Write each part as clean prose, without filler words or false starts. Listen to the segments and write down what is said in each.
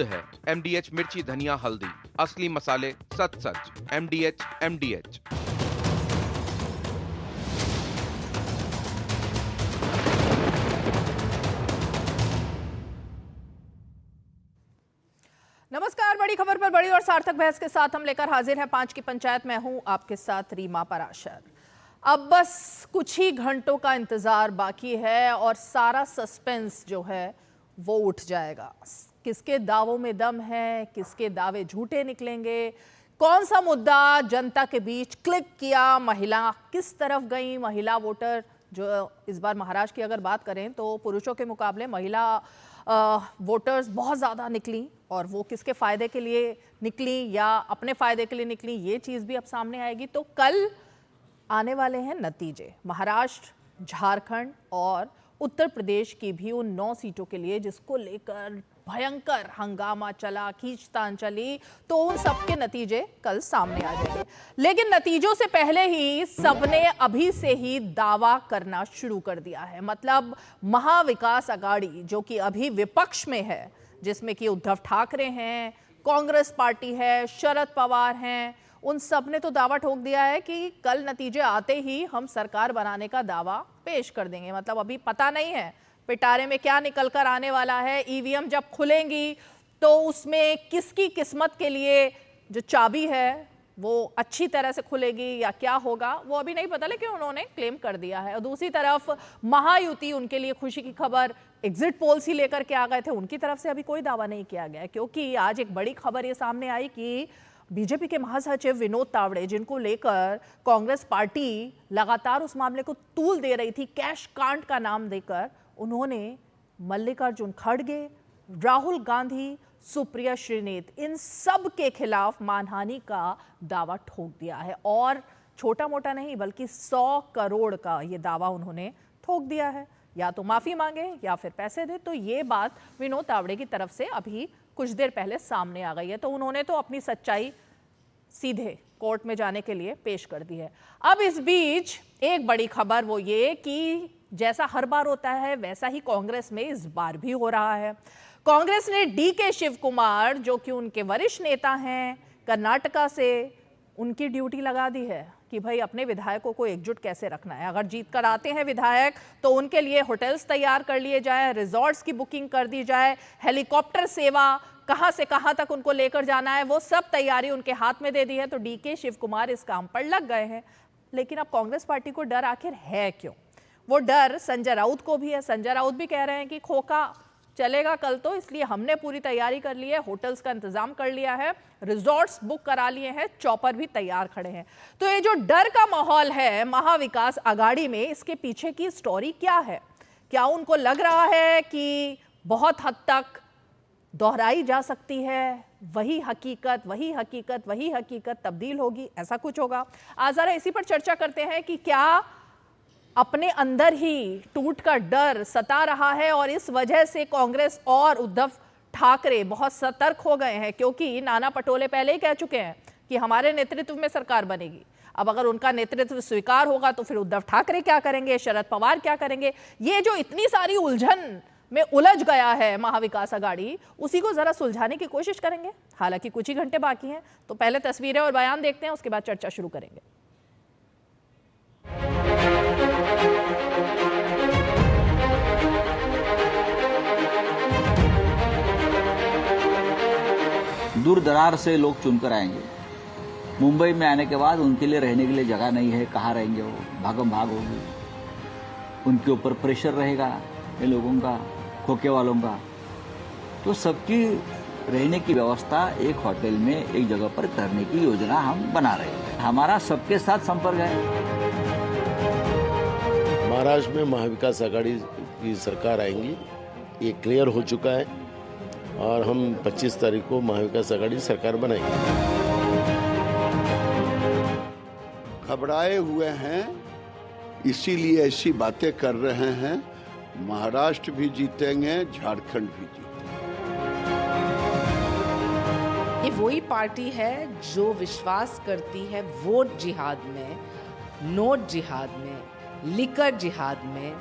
उपलब्ध है MDH मिर्ची धनिया हल्दी, असली मसाले सच सच, MDH। नमस्कार, बड़ी खबर पर बड़ी और सार्थक बहस के साथ हम लेकर हाजिर हैं 5 की पंचायत। मैं हूं आपके साथ रीमा पराशर। अब बस कुछ ही घंटों का इंतजार बाकी है और सारा सस्पेंस जो है वो उठ जाएगा। किसके दावों में दम है, किसके दावे झूठे निकलेंगे, कौन सा मुद्दा जनता के बीच क्लिक किया, महिला किस तरफ गई। महिला वोटर जो इस बार महाराष्ट्र की अगर बात करें तो पुरुषों के मुकाबले महिला वोटर्स बहुत ज़्यादा निकली और वो किसके फ़ायदे के लिए निकली या अपने फ़ायदे के लिए निकली, ये चीज़ भी अब सामने आएगी। तो कल आने वाले हैं नतीजे, महाराष्ट्र, झारखंड और उत्तर प्रदेश की भी उन 9 सीटों के लिए जिसको लेकर भयंकर हंगामा चला, खींचतान चली, तो उन सबके नतीजे कल सामने आ जाएंगे। लेकिन नतीजों से पहले ही सबने अभी से ही दावा करना शुरू कर दिया है। मतलब महाविकास आघाड़ी जो कि अभी विपक्ष में है, जिसमें कि उद्धव ठाकरे हैं, कांग्रेस पार्टी है, शरद पवार हैं, उन सब ने तो दावा ठोक दिया है कि कल नतीजे आते ही हम सरकार बनाने का दावा पेश कर देंगे। मतलब अभी पता नहीं है पिटारे में क्या निकल कर आने वाला है। ईवीएम जब खुलेंगी तो उसमें किसकी किस्मत के लिए जो चाबी है वो अच्छी तरह से खुलेगी या क्या होगा वो अभी नहीं पता, लेकिन उन्होंने क्लेम कर दिया है। और दूसरी तरफ महायुति, उनके लिए खुशी की खबर, एग्जिट पोल्स ही लेकर के आ गए थे, उनकी तरफ से अभी कोई दावा नहीं किया गया है। क्योंकि आज एक बड़ी खबर ये सामने आई कि बीजेपी के महासचिव विनोद तावड़े, जिनको लेकर कांग्रेस पार्टी लगातार उस मामले को तूल दे रही थी कैश कांड का नाम देकर, उन्होंने मल्लिकार्जुन खड़गे, राहुल गांधी, सुप्रिया श्रीनेत, इन सब के खिलाफ मानहानि का दावा ठोक दिया है। और छोटा मोटा नहीं बल्कि 100 करोड़ का ये दावा उन्होंने ठोक दिया है। या तो माफी मांगे या फिर पैसे दे। तो ये बात विनोद तावड़े की तरफ से अभी कुछ देर पहले सामने आ गई है। तो उन्होंने तो अपनी सच्चाई सीधे कोर्ट में जाने के लिए पेश कर दी है। अब इस बीच एक बड़ी खबर वो ये कि जैसा हर बार होता है वैसा ही कांग्रेस में इस बार भी हो रहा है। कांग्रेस ने DK शिव कुमार, जो कि उनके वरिष्ठ नेता हैं कर्नाटका से, उनकी ड्यूटी लगा दी है कि भाई अपने विधायकों को एकजुट कैसे रखना है। अगर जीत कर आते हैं विधायक तो उनके लिए होटल्स तैयार कर लिए जाए, रिजॉर्ट्स की बुकिंग कर दी जाए, हेलीकॉप्टर सेवा कहां से कहां तक उनको लेकर जाना है वो सब तैयारी उनके हाथ में दे दी है। तो DK शिव कुमार इस काम पर लग गए हैं। लेकिन अब कांग्रेस पार्टी को डर आखिर है क्यों? वो डर संजय राउत को भी है। संजय राउत भी कह रहे हैं कि खोखा चलेगा कल तो, इसलिए हमने पूरी तैयारी कर ली है, होटल्स का इंतजाम कर लिया है, रिजॉर्ट्स बुक करा लिए हैं, चॉपर भी तैयार खड़े हैं। तो ये जो डर का माहौल है महाविकास आघाड़ी में, इसके पीछे की स्टोरी क्या है? क्या उनको लग रहा है कि बहुत हद तक दोहराई जा सकती है वही हकीकत तब्दील होगी, ऐसा कुछ होगा? आज जरा इसी पर चर्चा करते हैं कि क्या अपने अंदर ही टूट का डर सता रहा है और इस वजह से कांग्रेस और उद्धव ठाकरे बहुत सतर्क हो गए हैं। क्योंकि नाना पटोले पहले ही कह चुके हैं कि हमारे नेतृत्व में सरकार बनेगी। अब अगर उनका नेतृत्व स्वीकार होगा तो फिर उद्धव ठाकरे क्या करेंगे, शरद पवार क्या करेंगे? ये जो इतनी सारी उलझन में उलझ गया है महाविकास आघाड़ी, उसी को जरा सुलझाने की कोशिश करेंगे। हालांकि कुछ ही घंटे बाकी हैं, तो पहले तस्वीरें और बयान देखते हैं, उसके बाद चर्चा शुरू करेंगे। दूर दरार से लोग चुनकर आएंगे। मुंबई में आने के बाद उनके लिए रहने के लिए जगह नहीं है, कहाँ रहेंगे वो? भागम भाग होगी, उनके ऊपर प्रेशर रहेगा ये लोगों का, खोखे वालों का। तो सबकी रहने की व्यवस्था एक होटल में एक जगह पर करने की योजना हम बना रहे हैं। हमारा सबके साथ संपर्क है। महाराष्ट्र में महाविकास आघाड़ी की सरकार आएंगी, ये क्लियर हो चुका है और हम 25 तारीख को महाविकास आघाड़ी सरकार बनाएंगे। घबराए हुए हैं, इसीलिए ऐसी बातें कर रहे हैं। महाराष्ट्र भी जीतेंगे, झारखंड भी जीतेंगे। ये वही पार्टी है जो विश्वास करती है वोट जिहाद में, नोट जिहाद में, लिकर जिहाद में,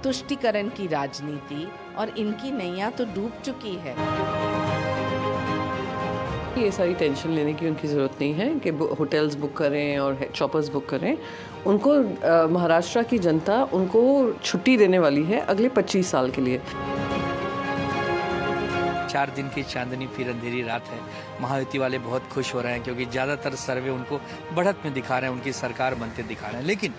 तुष्टीकरण की राजनीति, और इनकी नैया तो डूब चुकी है। कि ये सारी टेंशन लेने की उनकी ज़रूरत नहीं है कि होटल्स बुक करें और चॉपर्स बुक करें। उनको महाराष्ट्र की जनता उनको छुट्टी देने वाली है अगले 25 साल के लिए। 4 दिन की चांदनी फिर अंधेरी रात है। महायुति वाले बहुत खुश हो रहे हैं क्योंकि ज़्यादातर सर्वे उनको बढ़त में दिखा रहे हैं, उनकी सरकार बनते दिखा रहे हैं। लेकिन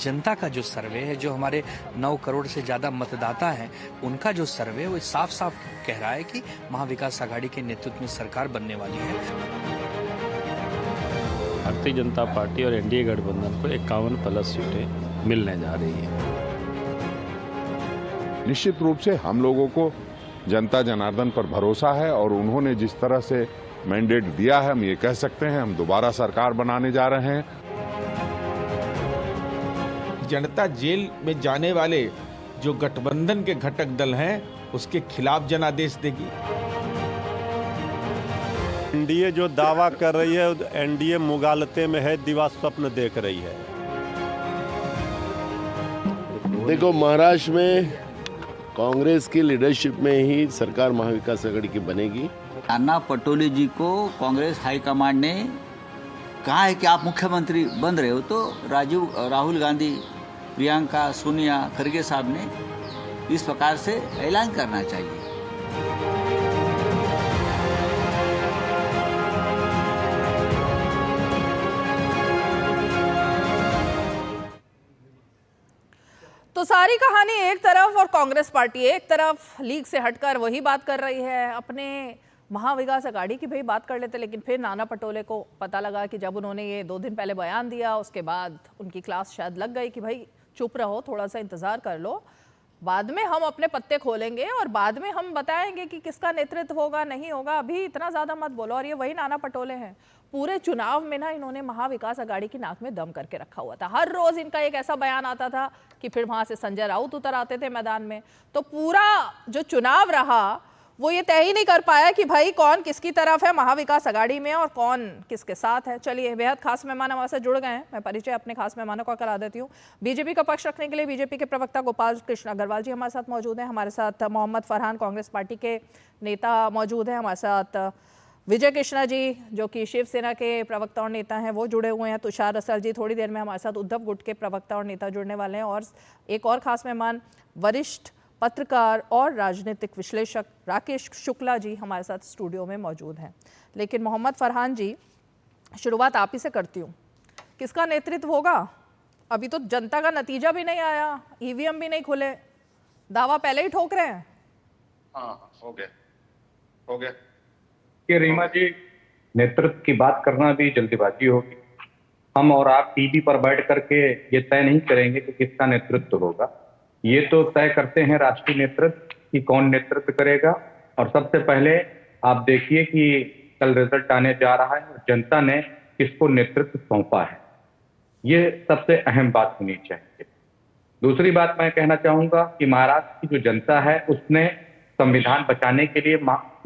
जनता का जो सर्वे है, जो हमारे 9 करोड़ से ज़्यादा मतदाता हैं, उनका जो सर्वे है वो साफ साफ कह रहा है कि महाविकास आघाड़ी के नेतृत्व में सरकार बनने वाली है। भारतीय जनता पार्टी और एनडीए गठबंधन को 51+ सीटें मिलने जा रही है। निश्चित रूप से हम लोगों को जनता जनार्दन पर भरोसा है और उन्होंने जिस तरह से मैंडेट दिया है, हम ये कह सकते हैं हम दोबारा सरकार बनाने जा रहे हैं। जनता जेल में जाने वाले जो गठबंधन के घटक दल हैं उसके खिलाफ जनादेश देगी। एनडीए जो दावा कर रही है, एनडीए मुगालते में है, दिवा स्वप्न देख रही है। देखो, महाराष्ट्र में कांग्रेस की लीडरशिप में ही सरकार महाविकास आघाड़ी की बनेगी। नाना पटोले जी को कांग्रेस हाईकमांड ने कहा है कि आप मुख्यमंत्री बन रहे हो, तो राहुल गांधी, प्रियंका, सोनिया, खड़गे साहब ने इस प्रकार से ऐलान करना चाहिए। तो सारी कहानी एक तरफ और कांग्रेस पार्टी एक तरफ लीग से हटकर वही बात कर रही है। अपने महाविकास आघाड़ी की भाई बात कर लेते, लेकिन फिर नाना पटोले को पता लगा कि जब उन्होंने ये 2 दिन पहले बयान दिया, उसके बाद उनकी क्लास शायद लग गई कि भाई चुप रहो, थोड़ा सा इंतजार कर लो, बाद में हम अपने पत्ते खोलेंगे और बाद में हम बताएंगे कि किसका नेतृत्व होगा नहीं होगा, अभी इतना ज्यादा मत बोलो। और ये वही नाना पटोले हैं। पूरे चुनाव में ना इन्होंने महाविकास आघाड़ी की नाक में दम करके रखा हुआ था। हर रोज इनका एक ऐसा बयान आता था कि फिर वहां से संजय राउत उतर आते थे मैदान में। तो पूरा जो चुनाव रहा वो ये तय ही नहीं कर पाया कि भाई कौन किसकी तरफ है महाविकास आघाड़ी में और कौन किसके साथ है। चलिए, बेहद खास मेहमान हमारे साथ जुड़ गए हैं। मैं परिचय अपने खास मेहमानों का करा देती हूँ। बीजेपी का पक्ष रखने के लिए बीजेपी के प्रवक्ता गोपाल कृष्ण अग्रवाल जी हमारे साथ मौजूद हैं। हमारे साथ मोहम्मद फरहान, कांग्रेस पार्टी के नेता मौजूद हैं। हमारे साथ विजय कृष्णा जी जो कि शिवसेना के प्रवक्ता और नेता हैं वो जुड़े हुए हैं। तुषार रसल जी, थोड़ी देर में हमारे साथ उद्धव गुट के प्रवक्ता और नेता जुड़ने वाले हैं। और एक और खास मेहमान वरिष्ठ पत्रकार और राजनीतिक विश्लेषक राकेश शुक्ला जी हमारे साथ स्टूडियो में मौजूद हैं। लेकिन मोहम्मद फरहान जी, शुरुआत आप ही से करती हूँ। किसका नेतृत्व होगा? अभी तो जनता का नतीजा भी नहीं आया, ईवीएम भी नहीं खुले, दावा पहले ही ठोक रहे हैं। हाँ, हो गया कि रीमा जी, नेतृत्व की बात करना भी जल्दीबाजी होगी। हम और आप टीवी पर बैठ करके ये तय नहीं करेंगे कि किसका नेतृत्व होगा। ये तो तय करते हैं राष्ट्रीय नेतृत्व कि कौन नेतृत्व करेगा। और सबसे पहले आप देखिए कि कल रिजल्ट आने जा रहा है और जनता ने किसको नेतृत्व सौंपा है, ये सबसे अहम बात होनी चाहिए। दूसरी बात मैं कहना चाहूंगा कि महाराष्ट्र की जो जनता है उसने संविधान बचाने के लिए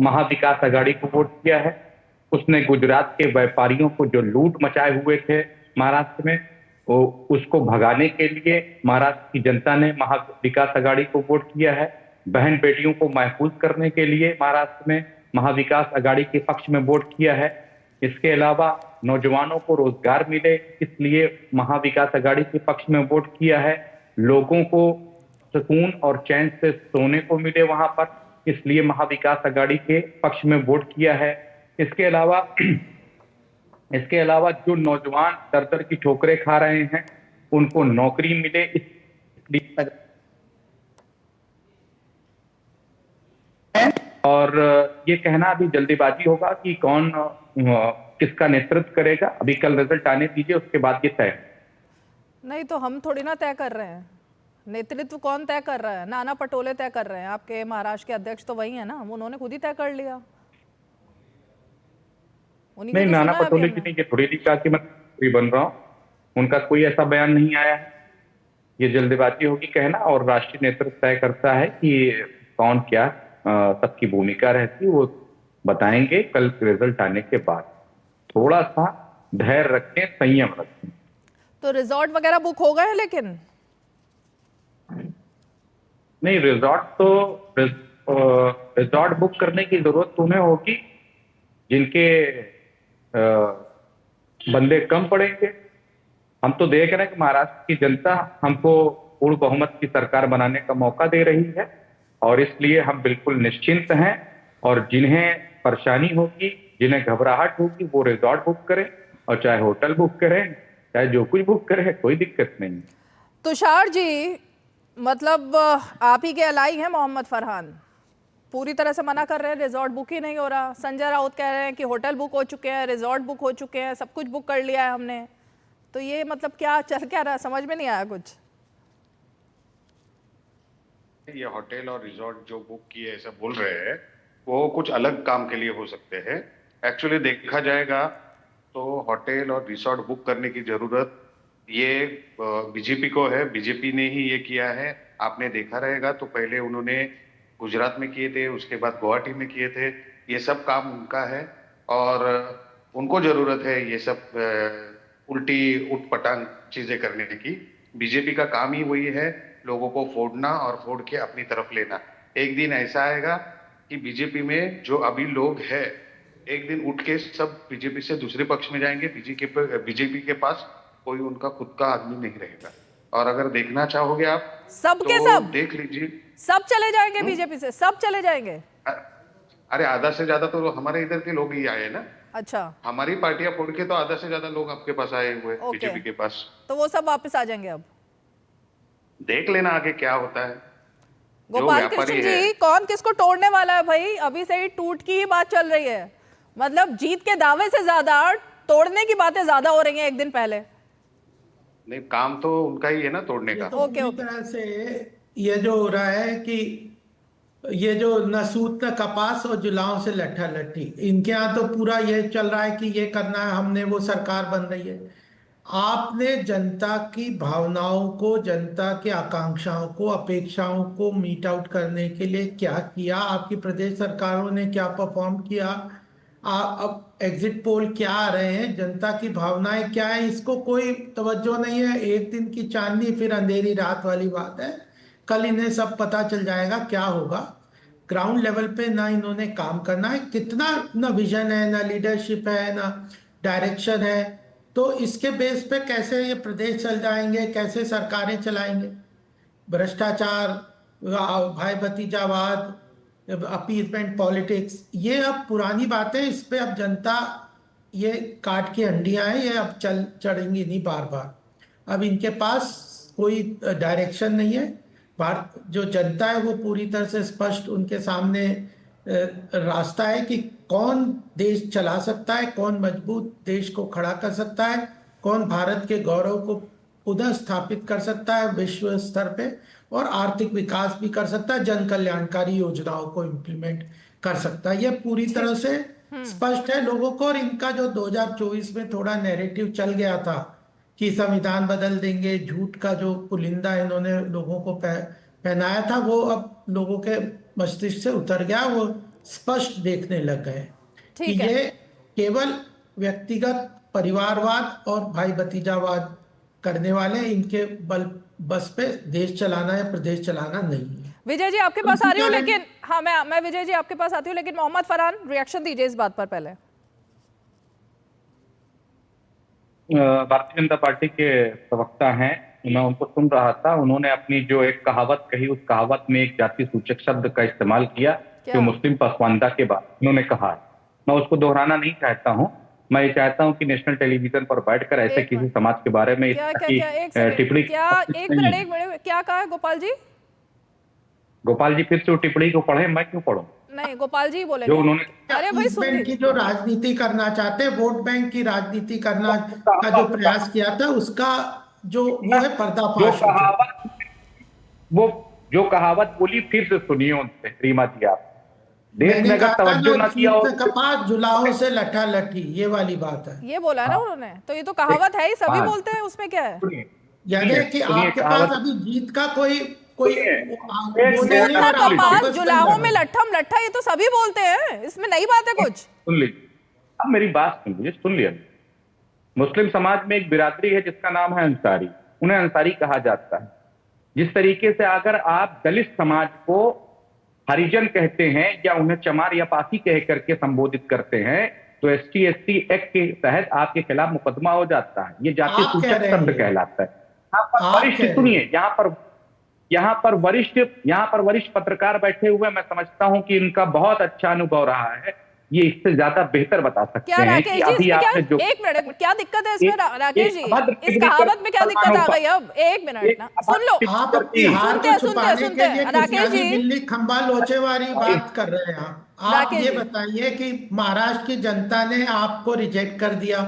महाविकास आघाड़ी को वोट किया है। उसने गुजरात के व्यापारियों को जो लूट मचाए हुए थे महाराष्ट्र में, उसको भगाने के लिए महाराष्ट्र की जनता ने महाविकास आघाड़ी को वोट किया है। बहन बेटियों को महफूज करने के लिए महाराष्ट्र में महाविकास आघाड़ी के पक्ष में वोट किया है। इसके अलावा नौजवानों को रोजगार मिले इसलिए महाविकास आघाड़ी के पक्ष में वोट किया है। लोगों को सुकून और चैन से सोने को मिले वहां पर, इसलिए महाविकास आघाड़ी के पक्ष में वोट किया है। इसके अलावा जो नौजवान दर दर की ठोकरें खा रहे हैं उनको नौकरी मिले इसलिए। और ये कहना अभी जल्दीबाजी होगा कि कौन किसका नेतृत्व करेगा। अभी कल रिजल्ट आने दीजिए, उसके बाद ये तय। नहीं तो हम थोड़ी ना तय कर रहे हैं, नेतृत्व कौन तय कर रहा है? नाना पटोले तय कर रहे हैं। आपके महाराष्ट्र के अध्यक्ष तो वही है ना, उन्होंने खुद ही तय कर लिया। नहीं, नाना पटोले जी ने ये थोड़ी कहा कि मैं मंत्री बन रहा हूँ, उनका कोई ऐसा बयान नहीं आया है। ये जल्दबाजी होगी कहना, और राष्ट्रीय नेतृत्व तय करता है कि कौन क्या सबकी भूमिका रहती है, वो बताएंगे कल रिजल्ट आने के बाद। थोड़ा सा धैर्य रखें, संयम रखें। तो रिजॉर्ट वगैरह बुक हो गए? लेकिन नहीं, रिजॉर्ट बुक करने की जरूरत तुम्हें होगी जिनके बंदे कम पड़ेंगे। हम तो देख रहे हैं कि महाराष्ट्र की जनता हमको पूर्ण बहुमत की सरकार बनाने का मौका दे रही है और इसलिए हम बिल्कुल निश्चिंत हैं। और जिन्हें परेशानी होगी, जिन्हें घबराहट होगी, वो रिजॉर्ट बुक करें और चाहे होटल बुक करें, चाहे जो कुछ बुक करें, कोई दिक्कत नहीं। तुषार जी, मतलब आप ही के अलाई हैं मोहम्मद फरहान, पूरी तरह से मना कर रहे हैं, रिजॉर्ट बुक ही नहीं हो रहा। संजय राउत कह रहे हैं कि होटल बुक हो चुके हैं, रिजॉर्ट बुक हो चुके हैं, सब कुछ बुक कर लिया है हमने। तो ये मतलब क्या चल क्या रहा है, समझ में नहीं आया कुछ। ये होटल और रिजॉर्ट जो बुक किए ऐसा बोल रहे हैं, वो कुछ अलग काम के लिए हो सकते हैं। एक्चुअली देखा जाएगा तो होटल और रिसोर्ट बुक करने की जरूरत ये बीजेपी को है, बीजेपी ने ही ये किया है। आपने देखा रहेगा तो पहले उन्होंने गुजरात में किए थे, उसके बाद गुवाहाटी में किए थे। ये सब काम उनका है और उनको जरूरत है ये सब उल्टी उटपटांग चीजें करने की। बीजेपी का काम ही वही है, लोगों को फोड़ना और फोड़ के अपनी तरफ लेना। एक दिन ऐसा आएगा कि बीजेपी में जो अभी लोग हैं, एक दिन उठ के सब बीजेपी से दूसरे पक्ष में जाएंगे। बीजेपी के पास कोई उनका खुद का आदमी नहीं रहेगा। और अगर देखना चाहोगे आप सब के तो सब देख लीजिए, सब चले जाएंगे बीजेपी से, सब चले जाएंगे। अरे आधा से ज्यादा तो हमारे इधर के लोग ही आए ना। अच्छा, हमारी पार्टियां फोड़ के तो आधा से ज्यादा लोग आपके पास आए हुए बीजेपी के पास। तो वो सब वापस आ जाएंगे। अब देख लेना आगे क्या होता है। गोपाल कृष्ण जी, कौन किसको तोड़ने वाला है भाई? अभी से ही टूट की ही बात चल रही है। मतलब जीत के दावे से ज्यादा तोड़ने की बातें ज्यादा हो रही हैं एक दिन पहले। नहीं, काम तो उनका ही है ना तोड़ने का। तो पूरी तरह से ये जो हो रहा है कि ये जो न सूत न कपास और जुलाओं से लट्ठा लट्ठी, इनके यहाँ तो पूरा ये चल रहा है कि ये करना है हमने, वो सरकार बन रही है। आपने जनता की भावनाओं को, जनता की आकांक्षाओं को, अपेक्षाओं को मीट आउट करने के लिए क्या किया? आपकी प्रदेश सरकारों ने क्या परफॉर्म किया? अब एग्जिट पोल क्या आ रहे हैं, जनता की भावनाएं क्या है, इसको कोई तवज्जो नहीं है। एक दिन की चांदनी फिर अंधेरी रात वाली बात है। कल इन्हें सब पता चल जाएगा क्या होगा। ग्राउंड लेवल पे ना इन्होंने काम करना है, कितना ना विजन है, ना लीडरशिप है, ना डायरेक्शन है। तो इसके बेस पे कैसे ये प्रदेश चल जाएंगे, कैसे सरकारें चलाएंगे? भ्रष्टाचार, भाई भतीजावाद, अपीजमेंट पॉलिटिक्स, ये अब पुरानी बातें। इस पे अब जनता ये काट की हंडियां हैं, ये अब चढ़ेंगी नहीं बार बार। अब इनके पास कोई डायरेक्शन नहीं है। भारत जो जनता है वो पूरी तरह से स्पष्ट उनके सामने रास्ता है कि कौन देश चला सकता है, कौन मजबूत देश को खड़ा कर सकता है, कौन भारत के गौरव को पुनः स्थापित कर सकता है विश्व स्तर पे, और आर्थिक विकास भी कर सकता है, जन कल्याणकारी योजनाओं को इम्प्लीमेंट कर सकता है। ये पूरी तरह से स्पष्ट है लोगों को। और इनका जो 2024 में थोड़ा नैरेटिव चल गया था कि संविधान बदल देंगे, झूठ का जो पुलिंदा इन्होंने लोगों को पहनाया था, वो अब लोगों के मस्तिष्क से उतर गया। वो स्पष्ट देखने लग गए कि ये केवल व्यक्तिगत परिवारवाद और भाई भतीजावाद करने वाले, इनके बस पे देश चलाना या प्रदेश चलाना नहीं है। विजय जी आपके पास आ रही हूँ, लेकिन हाँ मैं विजय जी आपके पास आती हूँ, लेकिन मोहम्मद फरहान रिएक्शन दीजिए इस बात पर पहले। भारतीय जनता पार्टी के प्रवक्ता हैं, मैं उनको सुन रहा था। उन्होंने अपनी जो एक कहावत कही, उस कहावत में एक जाति सूचक शब्द का इस्तेमाल किया जो मुस्लिम पसमानदा के बाद उन्होंने कहा। मैं उसको दोहराना नहीं चाहता हूँ। मैं ये चाहता हूँ कि नेशनल टेलीविजन पर बैठकर ऐसे किसी समाज के बारे में टिप्पणी क्या कहा है गोपाल जी? गोपाल जी फिर से टिप्पणी को पढ़े, मैं क्यों पढ़ूं? नहीं, गोपाल जी बोले जो उन्होंने, अरे भाई बैंक की जो राजनीति करना चाहते हैं, वोट बैंक की राजनीति करना का जो प्रयास किया था, उसका जो वो है पर्दाफाश। वो जो कहावत बोली फिर से सुनिए उनसे, रीमा जी आप। देश में अगर तवज्जो ना किया हो, कपास जुलाहों से लट्ठा लट्ठी, ये वाली बात है। ये बोला है ना उन्होंने, तो ये तो कहावत है ही, सभी बोलते हैं, उसमें क्या है? यानी कि आपके पास अभी जीत का कोई कपास जुलाहों में लट्ठम लट्ठा, ये तो सभी बोलते हैं, इसमें नई बात है कुछ? सुन लीजिए, अब मेरी बात सुन लीजिए, सुन लिया। मुस्लिम समाज में एक बिरादरी है जिसका नाम है अंसारी। उन्हें अंसारी कहा जाता है। जिस तरीके से अगर आप दलित समाज को हरिजन कहते हैं या उन्हें चमार या पासी कह करके संबोधित करते हैं तो ST/ST एक्ट के तहत आपके खिलाफ मुकदमा हो जाता है। ये जाति सूचक शब्द कहलाता है। यहाँ पर वरिष्ठ सुनिए, यहाँ पर वरिष्ठ पत्रकार बैठे हुए, मैं समझता हूं कि इनका बहुत अच्छा अनुभव रहा है, ये इससे ज्यादा बेहतर बता सकते हैं कि अभी आपने जो एक मिनट, क्या दिक्कत है इसमें राकेश जी? इस कहावत में क्या दिक्कत आ गई? अब एक मिनट ना सुन लो, आप अपनी हार को छुपाने के लिए राकेश जी बिल्ली खंबा लोचे वाली बात कर रहे हैं। आप ये बताइए कि महाराष्ट्र की जनता ने आपको रिजेक्ट कर दिया,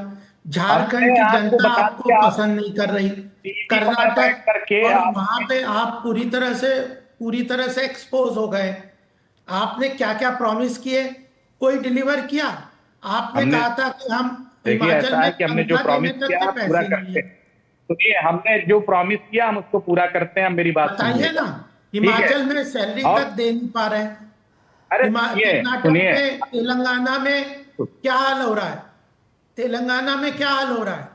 झारखंड की जनता आपको पसंद नहीं कर रही, कर्नाटक और वहां पे आप पूरी तरह से एक्सपोज हो गए। आपने क्या क्या प्रॉमिस किए, कोई डिलीवर किया? आपने कहा था कि हम हिमाचल में कि हमने जो प्रॉमिस किया पूरा करते हैं। सुनिए, हमने जो प्रॉमिस किया हम उसको पूरा करते हैं। मेरी बात बताइए ना, हिमाचल में सैलरी तक दे नहीं पा रहे, कर्नाटक में, तेलंगाना में क्या हाल हो रहा है? तेलंगाना में क्या हाल हो रहा है?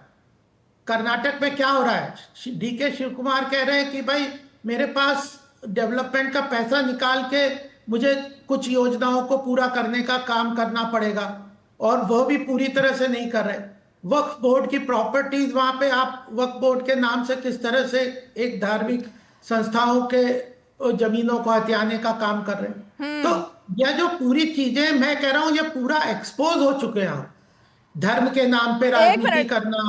कर्नाटक में क्या हो रहा है? DK शिव कुमार कह रहे हैं कि भाई मेरे पास डेवलपमेंट का पैसा निकाल के मुझे कुछ योजनाओं को पूरा करने का काम करना पड़ेगा, और वो भी पूरी तरह से नहीं कर रहे। वक्फ बोर्ड की प्रॉपर्टीज, वहां पे आप वक्फ बोर्ड के नाम से किस तरह से एक धार्मिक संस्थाओं के जमीनों को हथियाने का काम कर रहे हैं। तो यह जो पूरी चीजें मैं कह रहा हूं, ये पूरा एक्सपोज हो चुके हैं। धर्म के नाम पे राजनीति करना,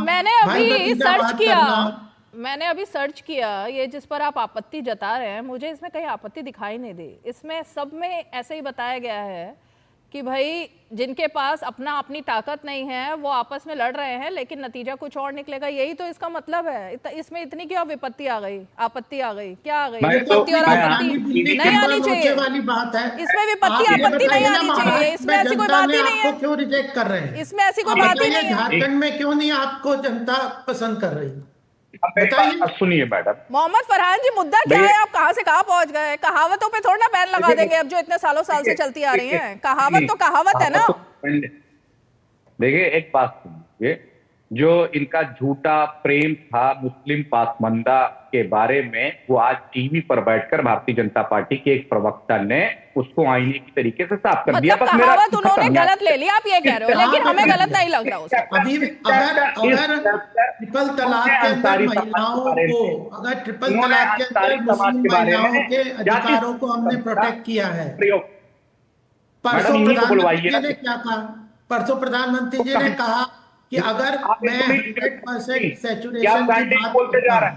मैंने अभी सर्च किया, ये जिस पर आप आपत्ति जता रहे हैं, मुझे इसमें कहीं आपत्ति दिखाई नहीं दी। इसमें सब में ऐसे ही बताया गया है कि भाई जिनके पास अपनी ताकत नहीं है वो आपस में लड़ रहे हैं, लेकिन नतीजा कुछ और निकलेगा। यही तो इसका मतलब है। इसमें इतनी क्यों विपत्ति आ गई, आपत्ति आ गई? क्या आ गई? विपत्ति और आपत्ति नहीं आनी चाहिए वाली बात है। इसमें विपत्ति आपत्ति नहीं आनी चाहिए। इसमें ऐसी कोई बात ही नहीं है। क्यों रिजेक्ट कर रहे हैं? इसमें ऐसी कोई बात ही नहीं है। झारखंड में क्यों नहीं आपको जनता पसंद कर रही? सुनिए मैडम, मोहम्मद फरहान जी, मुद्दा क्या है? आप कहां से कहां पहुंच गए? कहावतों पे थोड़ा ना बैन लगा देंगे अब, जो इतने साल से चलती आ रही है। कहावत तो कहावत है ना। देखिए, एक बात सुनिए, जो इनका झूठा प्रेम था मुस्लिम पासमंदा के बारे में, वो आज टीवी पर बैठकर भारतीय जनता पार्टी के एक प्रवक्ता ने उसको आईने की तरीके से साफ कर दिया। मतलब कहावत उन्होंने गलत ले लिया, आप ये कह रहे हो, लेकिन हमें गलत नहीं लग रहा उसका। अभी अगर ट्रिपल तलाक के अंदर महिलाओं को, अगर ट्रिपल तलाक के अंदर मुस्लिम महिलाओं के अधिकारों को हमने प्रोटेक्ट किया है, परसों प्रधानमंत्री ने क्या कहा? परसों प्रधानमंत्री जी ने कहा कि अगर मैं 100% सैचुरेशन की बात करता हूं,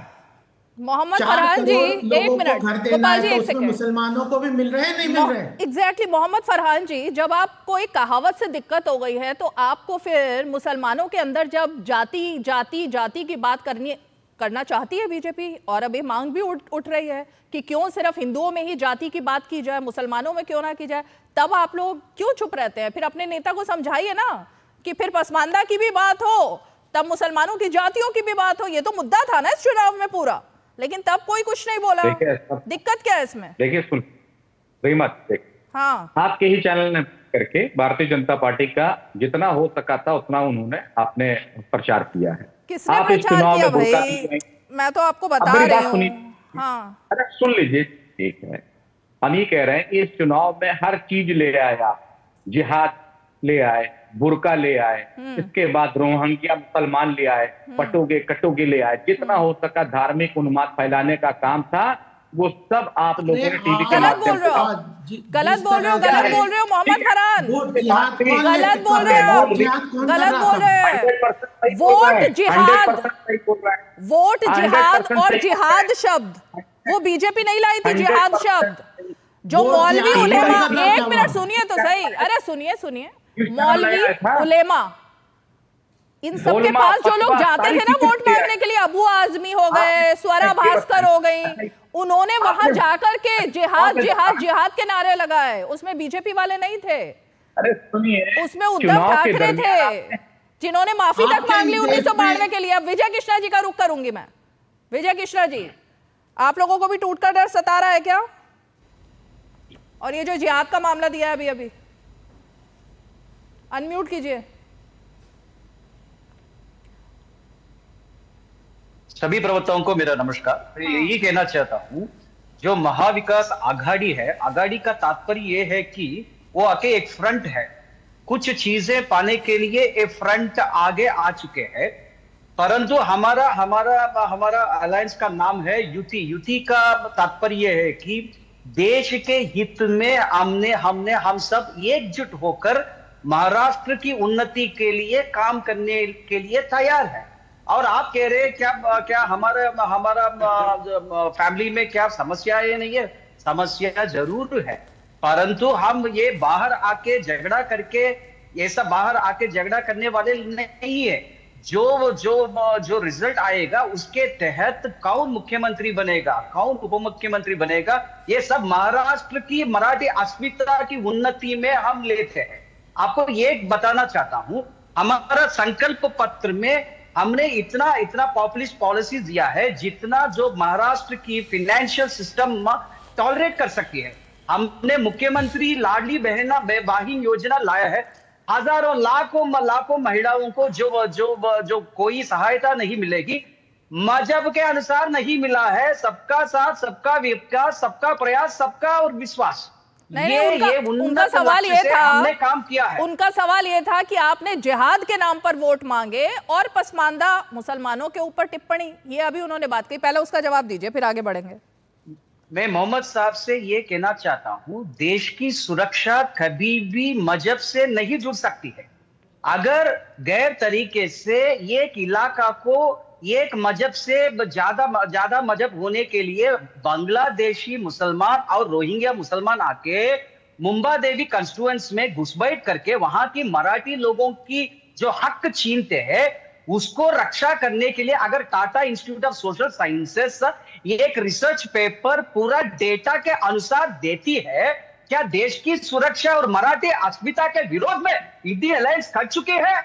मोहम्मद फरहान जी एक मिनट, गोपाल जी एक सेकंड, मुसलमानों को भी मिल रहे हैं, नहीं मिल रहे? एग्जैक्टली मोहम्मद फरहान जी, जब आपको एक कहावत से दिक्कत हो गई है तो आपको फिर मुसलमानों के अंदर जब जाति की बात करना चाहती है बीजेपी, और अभी मांग भी उठ रही है कि क्यों सिर्फ हिंदुओं में ही जाति की बात की जाए, मुसलमानों में क्यों ना की जाए, तब आप लोग क्यों चुप रहते हैं? फिर अपने नेता को समझाइए ना कि फिर पसमानदा की भी बात हो, तब मुसलमानों की जातियों की भी बात हो। ये तो मुद्दा था ना इस चुनाव में पूरा, लेकिन तब कोई कुछ नहीं बोला। दिक्कत क्या है इसमें? देखिए, सुन मत, हाँ, आपके ही चैनल ने करके भारतीय जनता पार्टी का जितना हो सका था उतना उन्होंने आपने प्रचार किया है। किसने प्रचार किया भाई? मैं तो आपको बता रही हूँ। हाँ, अरे सुन लीजिए, ठीक है, हम ये कह रहे हैं कि इस चुनाव में हर चीज ले आए आप, जिहाद ले आए, बुर्का ले आए, इसके बाद रोहिंग्या मुसलमान ले आए, पटोगे कटोगे ले आए, जितना हो सका धार्मिक उन्माद फैलाने का काम था वो सब आप लोगों ने टीवी के माध्यम से। गलत बोल रहे हो मोहम्मद फरहान, गलत बोल रहे हो। वोट जिहाद और जिहाद शब्द वो बीजेपी नहीं लाई थी। जिहाद शब्द जो मौलवी उलेमा, एक मिनट सुनिए तो सही, अरे सुनिए, मौलवी उलेमा, इन सब के पास जो लोग जाते थे ना वोट मांगने के लिए, अबू आजमी हो गए, स्वरा भास्कर हो गई, उन्होंने वहां जाकर के जिहाद के नारे लगाए। उसमें बीजेपी वाले नहीं थे, अरे सुनिए, उसमें उद्धव ठाकरे थे जिन्होंने माफी तक मांग ली 1992 के लिए। अब विजय कृष्णा जी का रुख करूंगी मैं। विजय कृष्णा जी, आप लोगों को भी टूट का डर सता रहा है क्या? और ये जो जिहाद का मामला दिया है अभी अनम्यूट कीजिए। सभी प्रवक्ताओं को मेरा नमस्कार। मैं यही कहना चाहता हूं जो महाविकास आघाड़ी है, आघाड़ी का तात्पर्य ये है कि वो आके एक फ्रंट है, कुछ चीजें पाने के लिए एक फ्रंट आगे आ चुके हैं। परंतु हमारा हमारा हमारा अलायंस का नाम है युति। युति का तात्पर्य है कि देश के हित में हम सब एकजुट होकर महाराष्ट्र की उन्नति के लिए काम करने के लिए तैयार है। और आप कह रहे हैं क्या हमारा फैमिली में क्या समस्या है? नहीं है, समस्या जरूर है, परंतु हम ये बाहर आके झगड़ा करके, ऐसा बाहर आके झगड़ा करने वाले नहीं है। जो रिजल्ट आएगा उसके तहत कौन मुख्यमंत्री बनेगा, कौन उप मुख्यमंत्री बनेगा, ये सब महाराष्ट्र की मराठी अस्मिता की उन्नति में हम लेते हैं। आपको ये बताना चाहता हूं, हमारा संकल्प पत्र में हमने इतना पॉपुलिस्ट पॉलिसी दिया है जितना जो महाराष्ट्र की फाइनेंशियल सिस्टम टॉलरेट कर सकती है। हमने मुख्यमंत्री लाडली बहन योजना लाया है। हजारों लाखों महिलाओं को जो कोई सहायता नहीं मिलेगी, मजहब के अनुसार नहीं मिला है। सबका साथ, सबका विकास, सबका प्रयास, सबका और विश्वास, उनका सवाल ये था, हमने काम किया है। उनका सवाल ये था कि आपने जिहाद के नाम पर वोट मांगे और पसमानदा मुसलमानों के ऊपर टिप्पणी, ये अभी उन्होंने बात की। पहले उसका जवाब दीजिए, फिर आगे बढ़ेंगे। मैं मोहम्मद साहब से ये कहना चाहता हूं, देश की सुरक्षा कभी भी मजहब से नहीं जुड़ सकती है। अगर गैर तरीके से एक इलाका को एक मजहब से ज्यादा मजहब होने के लिए बांग्लादेशी मुसलमान और रोहिंग्या मुसलमान आके मुंबा देवी कंस्टिट्यूएंस में घुसपैठ करके वहां की मराठी लोगों की जो हक छीनते हैं, उसको रक्षा करने के लिए अगर Tata institute of social sciences एक रिसर्च पेपर पूरा डेटा के अनुसार देती है, क्या देश की सुरक्षा और मराठी अस्मिता के विरोध में इंडिया अलायंस खड़ चुके हैं?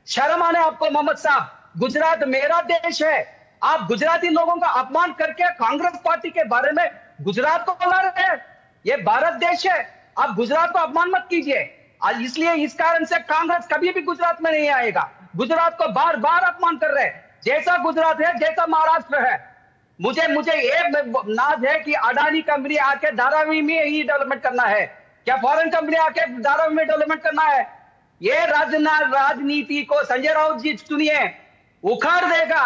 शर्म आने आपको मोहम्मद साहब। गुजरात मेरा देश है, आप गुजराती लोगों का अपमान करके कांग्रेस पार्टी के बारे में गुजरात को बोला रहे हैं। ये भारत देश है, आप गुजरात को अपमान मत कीजिए। इसलिए इस कारण से कांग्रेस कभी भी गुजरात में नहीं आएगा। गुजरात को बार बार अपमान कर रहे हैं। जैसा गुजरात है, जैसा महाराष्ट्र है, मुझे ये नाज है कि अडानी कंपनी आके धारावी में ही डेवलपमेंट करना है। क्या फॉरेन कंपनी आके धारावी में डेवलपमेंट करना है? ये राजनीति को संजय राउत जी सुनिए, उखाड़ देगा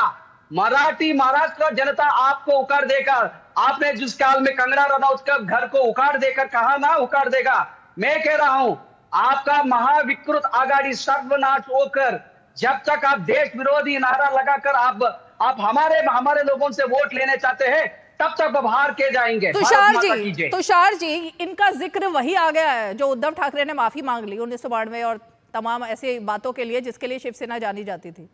मराठी महाराष्ट्र जनता, आपको उखाड़ देगा। आपने जिस काल में कंगना रनौत का घर को उखाड़ देकर कहा ना, उखाड़ देगा। मैं कह रहा हूं, आपका महाविकृत आघाड़ी सर्वनाश होकर, जब तक आप देश विरोधी नारा लगाकर आप हमारे लोगों से वोट लेने चाहते हैं, तब तक अब हार के जाएंगे। तुषार जी, इनका जिक्र वही आ गया है जो उद्धव ठाकरे ने माफी मांग ली 1992 और तमाम ऐसी बातों के लिए जिसके लिए शिवसेना जानी जाती थी।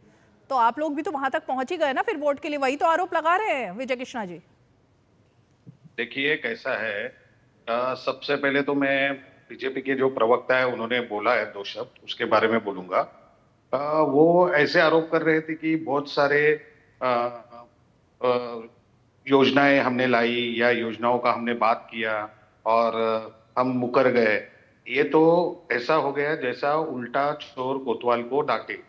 तो आप लोग भी तो वहां तक पहुंच ही गए ना फिर वोट के लिए, वही तो आरोप लगा रहे हैं विजय कृष्णा जी। देखिए कैसा है, सबसे पहले तो मैं बीजेपी के जो प्रवक्ता है उन्होंने बोला है 2 शब्द, उसके बारे में बोलूंगा। वो ऐसे आरोप कर रहे थे कि बहुत सारे योजनाएं हमने लाई या योजनाओं का हमने बात किया और हम मुकर गए। ये तो ऐसा हो गया जैसा उल्टा चोर कोतवाल को डांटे।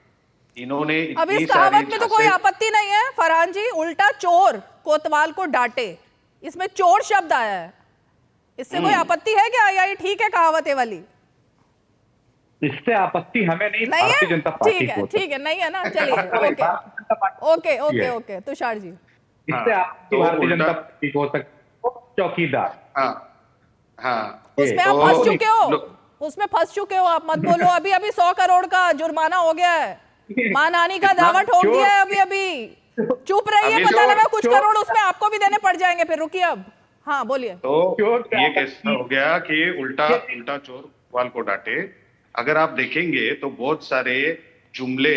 इन्होंने अब इस कहावत में तो कोई आपत्ति नहीं है फरहान जी, उल्टा चोर कोतवाल को डांटे, इसमें चोर शब्द आया है, इससे कोई आपत्ति है क्या या ये ठीक है कहावत वाली? इससे आपत्ति हमें नहीं, भारतीय जनता पार्टी को। ठीक है, नहीं है ना, चलिए ओके तुषार जी, इससे आपकी भारतीय जनता पार्टी को चौकीदार। उसमें आप फंस चुके हो, उसमें फंस चुके हो आप, मत बोलो। अभी 100 करोड़ का जुर्माना हो गया है, मां नानी का दावा ठोक दिया है अभी। चुप रहिए, पता लगा कुछ करोड़ उसमें आपको भी देने पड़ जाएंगे फिर। रुकिए अब, हाँ बोलिए। तो ये कैसा हो गया कि उल्टा चोर कोतवाल को डांटे। अगर आप देखेंगे तो बहुत सारे जुमले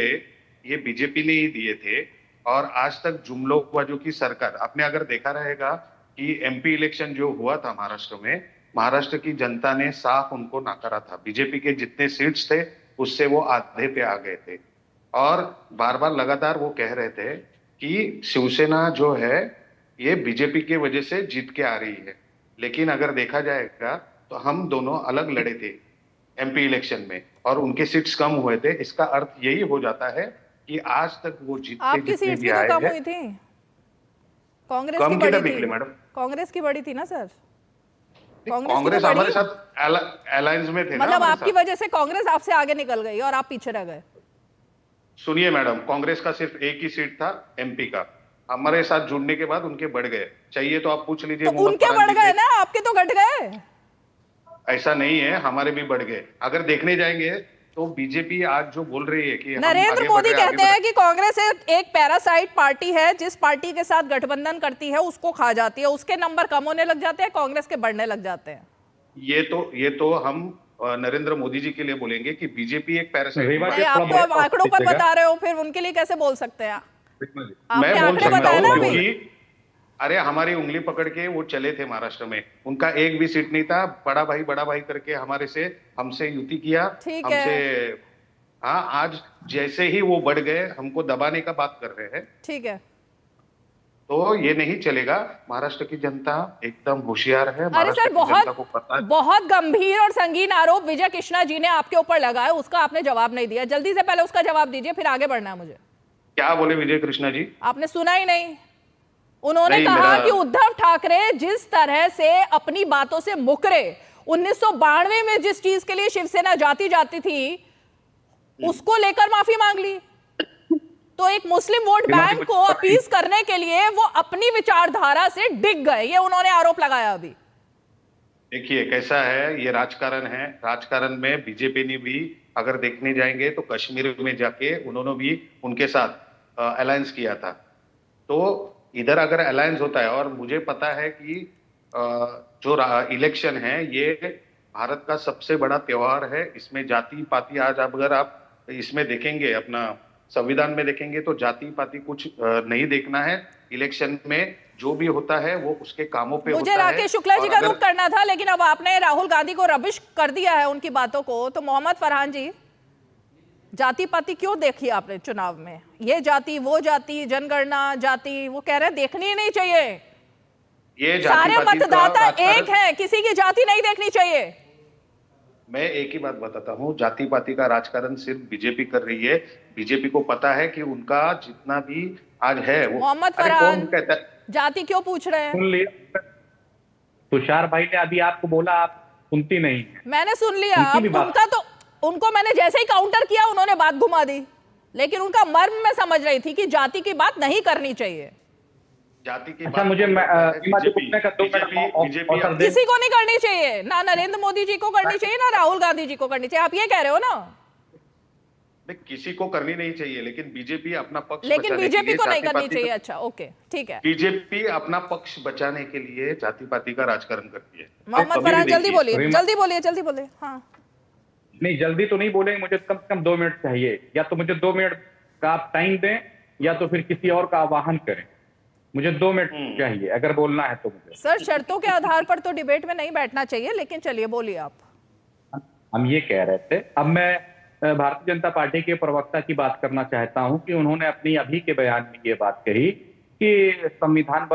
ये बीजेपी ने ही दिए थे और आज तक जुमलोबाजों की सरकार। आपने अगर देखा रहेगा कि एमपी इलेक्शन जो हुआ था महाराष्ट्र में, महाराष्ट्र की जनता ने साफ उनको नकारा था। बीजेपी के जितने सीट्स थे उससे वो आधे पे आ गए थे और बार बार लगातार वो कह रहे थे कि शिवसेना जो है ये बीजेपी के वजह से जीत के आ रही है। लेकिन अगर देखा जाएगा तो हम दोनों अलग लड़े थे एमपी इलेक्शन में और उनके सीट्स कम हुए थे। इसका अर्थ यही हो जाता है कि आज तक वो जीतते आपकी सीट्स भी तो कम हुई थी, कांग्रेस कम की कितना बड़ी निकले थी मैडम? कांग्रेस की बड़ी थी ना सर, कांग्रेस तो बड़ी- हमारे साथ अलायंस में थे ना मतलब हमारे आपकी साथ। वजह से कांग्रेस आपसे आगे निकल गई और आप पीछे रह गए। सुनिए मैडम, कांग्रेस का सिर्फ एक ही सीट था एमपी का, हमारे साथ जुड़ने के बाद उनके बढ़ गए। चाहिए तो आप पूछ लीजिए तो मोहम्मद उनके फरहान बढ़ जी गए से। ना, आपके तो घट गए। ऐसा नहीं है, हमारे भी बढ़ गए। अगर देखने जाएंगे तो बीजेपी आज जो बोल रही है कि हम नरेंद्र आगे बढ़ मोदी रहे हैं, कहते हैं कि कांग्रेस एक पैरासाइट पार्टी है, जिस पार्टी के साथ गठबंधन करती है उसको खा जाती है, उसके नंबर कम होने लग जाते हैं, कांग्रेस के बढ़ने लग जाते हैं। ये तो हम नरेंद्र मोदी जी के लिए बोलेंगे कि बीजेपी एक पैरासाइट नहीं, आप तो अब आंकड़ों पर बता रहे हो, फिर उनके लिए कैसे बोल सकते हैं? आपने मैं बोल आंकड़े सकता बताए ना हूं अभी। क्योंकि अरे हमारी उंगली पकड़ के वो चले थे महाराष्ट्र में, उनका एक भी सीट नहीं था। बड़ा भाई करके हमसे युति किया, ठीक हमसे है। हाँ, आज जैसे ही वो बढ़ गए हमको दबाने का बात कर रहे हैं, ठीक है, तो ये नहीं चलेगा। महाराष्ट्र की जनता एकदम होशियार है। अरे महाराष्ट्र सर, की जनता को पता है। बहुत गंभीर और संगीन आरोप विजय कृष्णा जी ने आपके ऊपर लगाया, उसका आपने जवाब नहीं दिया। जल्दी से पहले उसका जवाब दीजिए, फिर आगे बढ़ना है मुझे। क्या बोले विजय कृष्णा जी? आपने सुना ही नहीं। उन्होंने नहीं, कहा मेरा- कि उद्धव ठाकरे जिस तरह से अपनी बातों से मुकरे, 1992 में जिस चीज के लिए शिवसेना जाती थी, उसको लेकर माफी मांग ली। तो एक मुस्लिम वोट बैंक को अपील करने के लिए वो अपनी विचारधारा से डिग गए, ये उन्होंने आरोप लगाया अभी। देखिए कैसा है, ये राजकारण है। राजकारण में बीजेपी ने भी अगर देखने जाएंगे तो कश्मीर में जाके उन्होंने भी उनके साथ अलायंस किया था। तो इधर अगर अलायंस होता है, और मुझे पता है कि जो इलेक्शन है ये भारत का सबसे बड़ा त्योहार है, इसमें जाति पाति, आज अगर आप इसमें देखेंगे, अपना संविधान में देखेंगे तो जाति पाति कुछ नहीं देखना है। इलेक्शन में जो भी होता है वो उसके कामों पे मुझे होता है। राकेश शुक्ला जी और का अगर- रुख करना था, लेकिन अब आपने राहुल गांधी को रबिश कर दिया है उनकी बातों को। तो मोहम्मद फरहान जी, जाति पाति क्यों देखी आपने चुनाव में? ये जाति, वो जाति, जनगणना जाति, वो कह रहे हैं देखनी ही नहीं चाहिए। ये सारे जाति-पाति का मतदाता राजकारण- एक हैं, किसी की जाति नहीं देखनी चाहिए। मैं एक ही बात बताता हूँ, जाति पाति का राजकारण सिर्फ बीजेपी कर रही है। बीजेपी को पता है कि उनका जितना भी आज है वो, मोहम्मद अरे फरहान, कौन कहता है? जाति क्यों पूछ रहे हैं? सुन लिया तुषार भाई ने अभी आपको बोला, आप सुनती नहीं। मैंने सुन लिया। उनकी भी अब बात- उनका तो, उनको मैंने जैसे ही काउंटर किया उन्होंने बात घुमा दी, लेकिन उनका मर्म मैं समझ रही थी कि जाति की बात नहीं करनी चाहिए। जाति की अच्छा, बात मुझे नहीं करता है बीजेपी किसी को नहीं करनी चाहिए, ना नरेंद्र मोदी जी को करनी चाहिए, ना राहुल गांधी जी को करनी चाहिए। आप ये कह रहे हो ना? किसी को करनी नहीं चाहिए, लेकिन बीजेपी अपना पक्ष लेकिन बचाने के बीजेपी लिए को नहीं जाति करनी पाति चाहिए। का- अच्छा, ओके, ठीक है। बीजेपी अपना पक्ष बचाने के लिए जाति पाति का राजकारण करती है। मोहम्मद कभी भी फरहान, जल्दी देखिए। बोलिए, जल्दी बोलिए, जल्दी बोलिए। हाँ, नहीं, जल्दी तो नहीं बोलेंगे, मुझे कम से कम 2 मिनट चाहिए। या तो मुझे 2 मिनट का आप टाइम दें, या तो फिर किसी और का आह्वान करें। मुझे 2 मिनट चाहिए अगर बोलना है तो मुझे। सर, शर्तों के आधार पर तो डिबेट में नहीं बैठना चाहिए, लेकिन चलिए बोलिए आप। हम ये कह रहे थे, अब मैं भारतीय जनता पार्टी के प्रवक्ता की बात करना चाहता हूं कि उन्होंने अपनी अभी के बयान में ये बात कही कि संविधान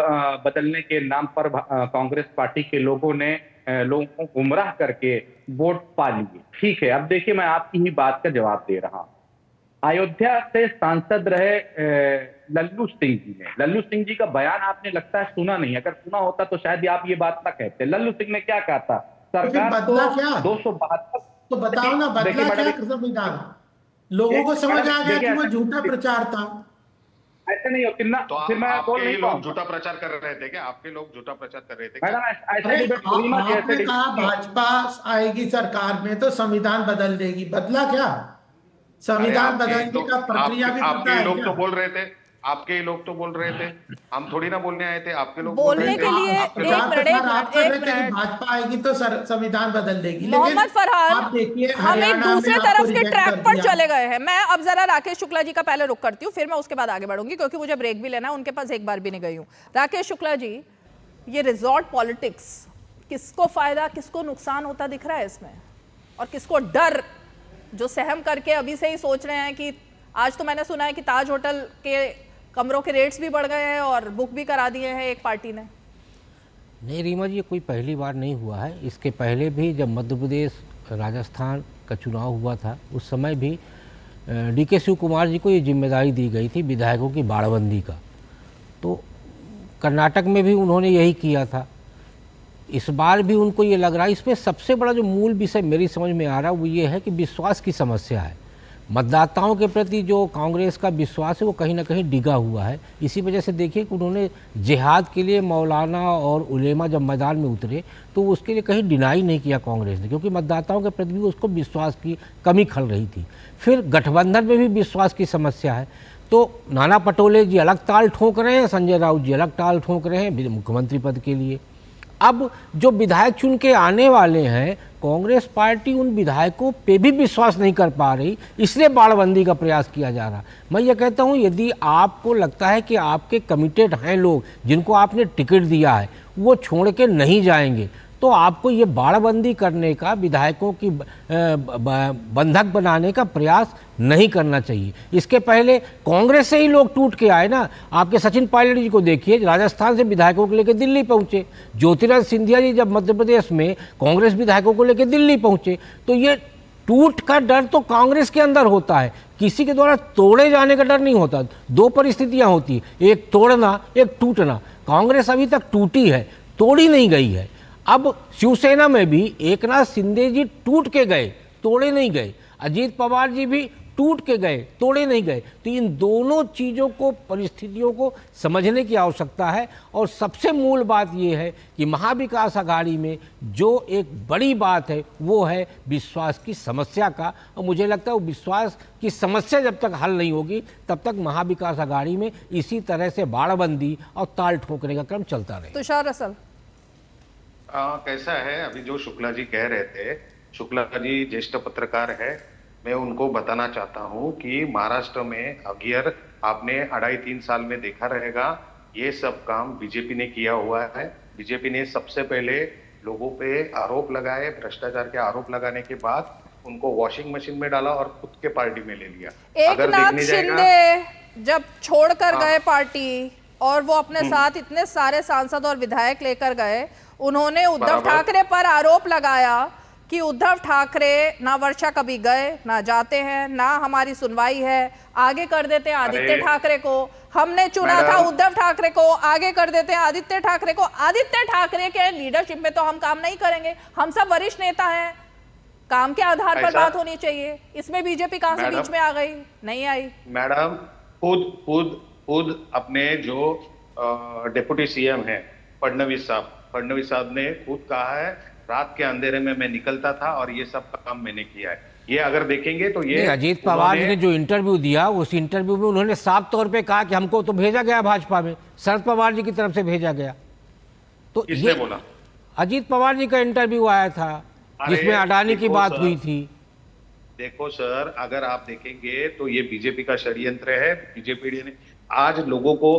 बदलने के नाम पर कांग्रेस पार्टी के लोगों ने लोगों को गुमराह करके वोट पा लिए। ठीक है, अब देखिए मैं आपकी ही बात का जवाब दे रहा हूं। अयोध्या से सांसद रहे लल्लू सिंह जी ने, लल्लू सिंह जी का बयान आपने लगता है सुना नहीं। अगर सुना होता तो शायद आप ये बात ना कहते। लल्लू सिंह ने क्या कहा था? सरकार बदला क्या? 272, तो बताओ ना, बदला क्या संविधान? लोगों को समझ आ गया कि वो झूठा प्रचार था। ऐसे नहीं होती ना। तो फिर मैं बोल आपके ही नहीं लोग पाऊंगा। झूठा प्रचार कर रहे थे क्या? आपके लोग झूठा प्रचार कर रहे थे मैडम, क्या? ऐसे डिबेट हुई ना कि ऐसे आपने कहा भाजपा आएगी सरकार में तो संविधान बदल देगी, बदला क्या? संविधान बदलने का प्रक्रिया भी पता आपके है लोग क्या? तो बोल रहे थे, आपके ही लोग तो बोल रहे थे। हम थोड़ी ना बोलने आए थे, आपके लोग बोलने के लिए आपके लोग- जहाँ तक आप कर रहे थे कि भाजपा आएगी तो संविधान बदल देगी, लेकिन मोहम्मद फरहान, आप देखिए हम एक हरियाणा दूसरे में तरफ आपको के रिजेक्ट ट्रैक कर पर दिया। चले गए हैं। मैं अब जरा राकेश शुक्ला जी का पहले रुक करती हूँ, फिर मैं उसके बाद आगे बढ़ूंगी, क्योंकि मुझे ब्रेक भी लेना है। उनके पास एक बार भी नहीं गई हूँ। राकेश शुक्ला जी, ये रिजॉर्ट पॉलिटिक्स, किसको फायदा किसको नुकसान होता दिख रहा है इसमें? और किसको डर, जो सहम करके अभी से ही सोच रहे हैं कि आज तो मैंने सुना है कि ताज होटल के कमरों के रेट्स भी बढ़ गए हैं और बुक भी करा दिए हैं एक पार्टी ने। नहीं रीमा जी, ये कोई पहली बार नहीं हुआ है। इसके पहले भी जब मध्य प्रदेश राजस्थान का चुनाव हुआ था, उस समय भी डीके शिव कुमार जी को ये जिम्मेदारी दी गई थी विधायकों की बाड़बंदी का। तो कर्नाटक में भी उन्होंने यही किया था, इस बार भी उनको ये लग रहा है। इसमें सबसे बड़ा जो मूल विषय मेरी समझ में आ रहा है वो ये है कि विश्वास की समस्या है। मतदाताओं के प्रति जो कांग्रेस का विश्वास है वो कहीं ना कहीं डिगा हुआ है। इसी वजह से देखिए कि उन्होंने जिहाद के लिए मौलाना और उलेमा जब मैदान में उतरे तो उसके लिए कहीं डिनाई नहीं किया कांग्रेस ने, क्योंकि मतदाताओं के प्रति भी उसको विश्वास की कमी खल रही थी। फिर गठबंधन में भी विश्वास की समस्या है। तो नाना पटोले जी अलग ताल ठोक रहे हैं, संजय राउत जी अलग ताल ठोक रहे हैं मुख्यमंत्री पद के लिए। अब जो विधायक चुन के आने वाले हैं, कांग्रेस पार्टी उन विधायकों पे भी विश्वास नहीं कर पा रही, इसलिए बाड़बंदी का प्रयास किया जा रहा। मैं ये कहता हूँ यदि आपको लगता है कि आपके कमिटेड हैं लोग जिनको आपने टिकट दिया है वो छोड़ के नहीं जाएंगे, तो आपको ये बाड़बंदी करने का, विधायकों की बंधक बनाने का प्रयास नहीं करना चाहिए। इसके पहले कांग्रेस से ही लोग टूट के आए ना। आपके सचिन पायलट जी को देखिए, राजस्थान से विधायकों को लेकर दिल्ली पहुंचे। ज्योतिरादित्य सिंधिया जी जब मध्य प्रदेश में कांग्रेस विधायकों को लेकर दिल्ली पहुंचे। तो ये टूट का डर तो कांग्रेस के अंदर होता है, किसी के द्वारा तोड़े जाने का डर नहीं होता। दो परिस्थितियां होती है, एक तोड़ना, एक टूटना। कांग्रेस अभी तक टूटी है, तोड़ी नहीं गई है। अब शिवसेना में भी एकनाथ शिंदे जी टूट के गए, तोड़े नहीं गए। अजीत पवार जी भी टूट के गए, तोड़े नहीं गए। तो इन दोनों चीज़ों को, परिस्थितियों को समझने की आवश्यकता है। और सबसे मूल बात यह है कि महाविकास अघाड़ी में जो एक बड़ी बात है वो है विश्वास की समस्या का। और मुझे लगता है वो विश्वास की समस्या जब तक हल नहीं होगी तब तक महाविकास अघाड़ी में इसी तरह से बाड़बंदी और ताल ठोकने का क्रम चलता रहेगा। तुषार रसल, कैसा है, अभी जो शुक्ला जी कह रहे थे, शुक्ला जी ज्येष्ठ पत्रकार है, मैं उनको बताना चाहता हूं कि महाराष्ट्र में अगियर आपने 2.5-3 साल में देखा रहेगा, ये सब काम बीजेपी ने किया हुआ है। बीजेपी ने सबसे पहले लोगों पे आरोप लगाए, भ्रष्टाचार के आरोप लगाने के बाद उनको वॉशिंग मशीन में डाला और खुद के पार्टी में ले लिया। एकनाथ शिंदे जब छोड़कर गए पार्टी और वो अपने साथ इतने सारे सांसद और विधायक लेकर गए, उन्होंने उद्धव ठाकरे पर आरोप लगाया कि उद्धव ठाकरे ना वर्षा कभी गए, ना जाते हैं, ना हमारी सुनवाई है, आगे कर देते हैं आदित्य ठाकरे को। हमने चुना था उद्धव ठाकरे को, आगे कर देते हैं आदित्य ठाकरे को। आदित्य ठाकरे के लीडरशिप में तो हम काम नहीं करेंगे, हम सब वरिष्ठ नेता हैं, काम के आधार पर बात होनी चाहिए। इसमें बीजेपी कहां से बीच में आ गई? नहीं आई। मैडम खुद अपने जो डिप्टी सीएम है फडणवीस साहब ने खुद कहा है, रात के अंधेरे में मैं निकलता था और ये सब काम मैंने किया है। ये अगर देखेंगे तो ये अजीत पवार जी ने जो इंटरव्यू दिया, उस इंटरव्यू में उन्होंने साफ तौर पे कहा कि हमको तो भेजा गया भाजपा में, शरद पवार जी की तरफ से भेजा गया। तो किसने बोला? अजीत पवार जी का इंटरव्यू आया था जिसमें अडानी की बात हुई थी। देखो सर, अगर आप देखेंगे तो ये बीजेपी का षड्यंत्र है। बीजेपी ने आज लोगों को,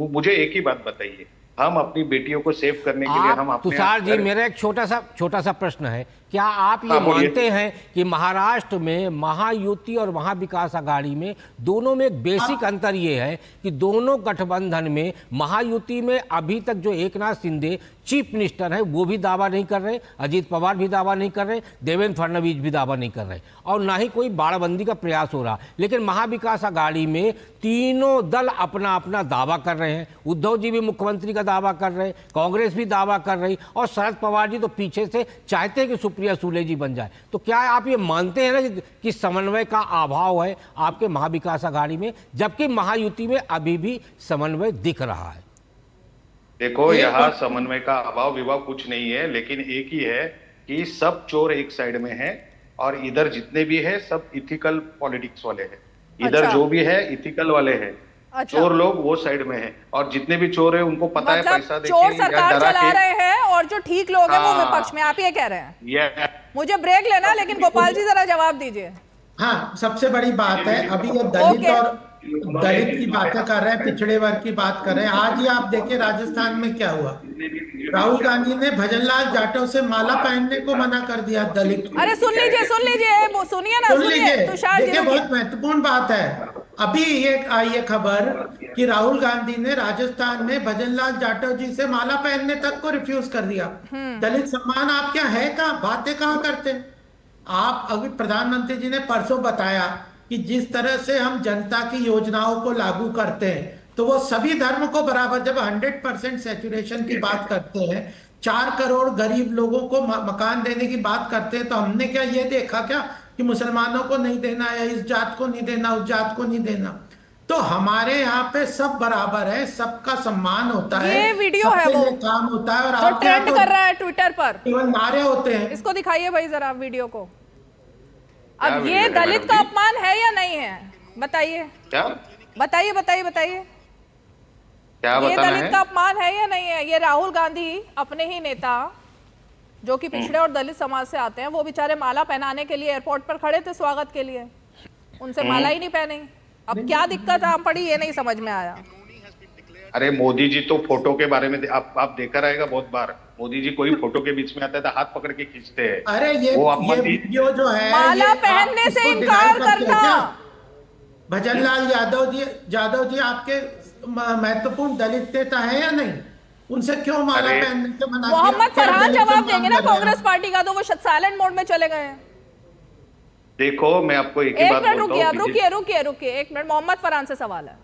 मुझे एक ही बात बताइए, हम अपनी बेटियों को सेव करने के लिए हम अपने तुषार जी, मेरा एक छोटा सा प्रश्न है, क्या आप ये मानते हैं कि महाराष्ट्र में महायुति और महाविकास अघाड़ी में दोनों में एक बेसिक अंतर ये है कि दोनों गठबंधन में महायुति में अभी तक जो एकनाथ शिंदे चीफ मिनिस्टर है वो भी दावा नहीं कर रहे, अजीत पवार भी दावा नहीं कर रहे, देवेंद्र फडणवीस भी दावा नहीं कर रहे, और ना ही कोई बाड़बंदी का प्रयास हो रहा। लेकिन महाविकास अघाड़ी में तीनों दल अपना अपना दावा कर रहे हैं। उद्धव जी भी मुख्यमंत्री का दावा कर रहे हैं, कांग्रेस भी दावा कर रही, और शरद पवार जी तो पीछे से चाहते हैं कि सुप्रिया सुले जी बन जाए। तो क्या आप ये मानते हैं ना कि समन्वय का अभाव है आपके महाविकास अघाड़ी में, जबकि महायुति में अभी भी समन्वय दिख रहा है? देखो, यहाँ समन्वय का अभाव विभाव कुछ नहीं है, लेकिन एक ही है कि सब चोर एक साइड में है और इधर जितने भी है सब इथिकल पॉलिटिक्स वाले हैं। इधर जो भी है इथिकल वाले हैं। चोर लोग वो साइड में हैं, और जितने भी चोर है उनको पता है पैसा देके चोर सरकार चला रहे हैं और जो ठीक लोग हैं वो विपक्ष में। आप ये कह रहे हैं? मुझे ब्रेक लेना, लेकिन गोपाल जी जरा जवाब दीजिए। हाँ, सबसे बड़ी बात है, अभी ये दलित की बातें कर रहे हैं, पिछड़े वर्ग की बात कर रहे हैं। आज ही आप देखिए राजस्थान में क्या हुआ, राहुल गांधी ने भजनलाल जाटव से माला पहनने को मना कर दिया दलित। अरे सुन लीजिए, सुनिए ना, सुनिए तुषार जी। देखिए, बहुत महत्वपूर्ण बात है। अभी ये आई है खबर कि राहुल गांधी ने राजस्थान में भजनलाल जाटव जी से माला पहनने तक को रिफ्यूज कर दिया। दलित सम्मान आप क्या है, कहाँ बातें कहाँ करते हैं आप? अभी प्रधानमंत्री जी ने परसों बताया कि जिस तरह से हम जनता की योजनाओं को लागू करते हैं तो वो सभी धर्म को बराबर, जब 100% सैचुरेशन की बात करते हैं, 4 करोड़ गरीब लोगों को मकान देने की बात करते हैं, तो हमने क्या ये देखा क्या कि मुसलमानों को नहीं देना या इस जात को नहीं देना, उस जात को नहीं देना? तो हमारे यहाँ पे सब बराबर है, सबका सम्मान होता है, ये वीडियो है वो काम होता है, और जो ट्रेंड कर रहा है ट्विटर पर, केवल नारे होते हैं। इसको दिखाइए भाई जरा वीडियो को। अब ये दलित का अपमान है या नहीं है, बताइए। क्या बताइए बताइए बताइए, क्या ये बताना दलित है? का अपमान है या नहीं है? ये राहुल गांधी अपने ही नेता जो कि पिछड़े और दलित समाज से आते हैं, वो बेचारे माला पहनाने के लिए एयरपोर्ट पर खड़े थे स्वागत के लिए, उनसे माला ही नहीं पहनी। अब क्या दिक्कत आ पड़ी ये नहीं समझ में आया। अरे मोदी जी तो फोटो के बारे में आप देखा रहेगा बहुत बार, मोदी जी कोई फोटो के बीच में आता है तो हाथ पकड़ के खींचते हैं। अरे ये वीडियो जो है, माला पहनने से इनकार करना। भजनलाल यादव जी आपके महत्वपूर्ण दलित नेता है या नहीं? उनसे क्यों माला पहनने से मना किया? मोहम्मद फरहान जवाब देंगे ना कांग्रेस पार्टी का, तो वो साइलेंट मोड में चले गए हैं। देखो मैं आपको एक ही बात बोलता हूं। रुकिए 1 मिनट, मोहम्मद फरहान से सवाल है।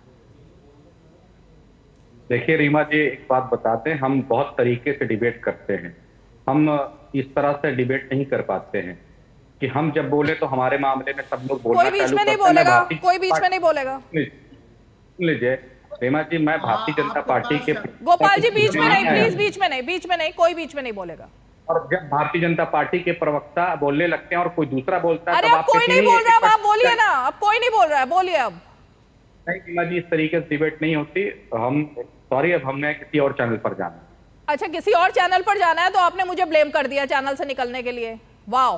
देखिए रीमा जी, एक बात बताते हैं, हम बहुत तरीके से डिबेट करते हैं, हम इस तरह से डिबेट नहीं कर पाते हैं कि हम जब बोले तो हमारे मामले में सब लोग बोलना कोई बीच में नहीं बोलेगा, कोई बीच में नहीं बोलेगा। लीजिए रीमा जी, मैं भारतीय जनता पार्टी के, गोपाल जी बीच में नहीं, प्लीज बीच में नहीं, कोई बीच में नहीं बोलेगा। और जब भारतीय जनता पार्टी के प्रवक्ता बोलने लगते हैं और कोई दूसरा बोलता है, अरे अब कोई नहीं बोल रहा, आप बोलिए ना। अब कोई नहीं बोल रहा है, बोलिए अब। नहीं रीमा जी, इस तरीके से डिबेट नहीं होती। हम सॉरी, अब हमने किसी और चैनल पर जाना। अच्छा, किसी और चैनल पर जाना है तो आपने मुझे ब्लेम कर दिया चैनल से निकलने के लिए। वाह,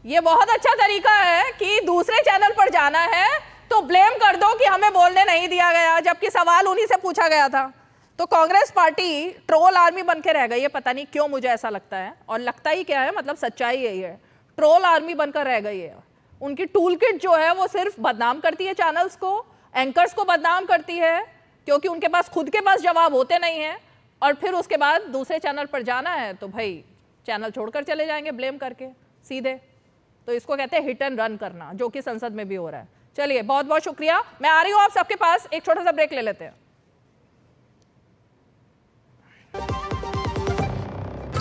ये बहुत अच्छा तरीका है कि दूसरे चैनल पर जाना है तो ब्लेम कर दो कि हमें बोलने नहीं दिया गया, जबकि सवाल उन्हीं से पूछा गया था। तो कांग्रेस पार्टी ट्रोल आर्मी बन के रह गई है, पता नहीं क्यों मुझे ऐसा लगता है। और लगता ही क्या है, मतलब सच्चाई यही है, ट्रोल आर्मी बनकर रह गई है। उनकी टूल किट जो है वो सिर्फ बदनाम करती है चैनल्स को, एंकर्स को बदनाम करती है, क्योंकि उनके पास खुद के पास जवाब होते नहीं हैं। और फिर उसके बाद दूसरे चैनल पर जाना है तो भाई चैनल छोड़कर चले जाएंगे ब्लेम करके सीधे। तो इसको कहते हैं हिट एंड रन करना, जो कि संसद में भी हो रहा है। चलिए, बहुत बहुत शुक्रिया। मैं आ रही हूं आप सबके पास, एक छोटा सा ब्रेक ले लेते हैं।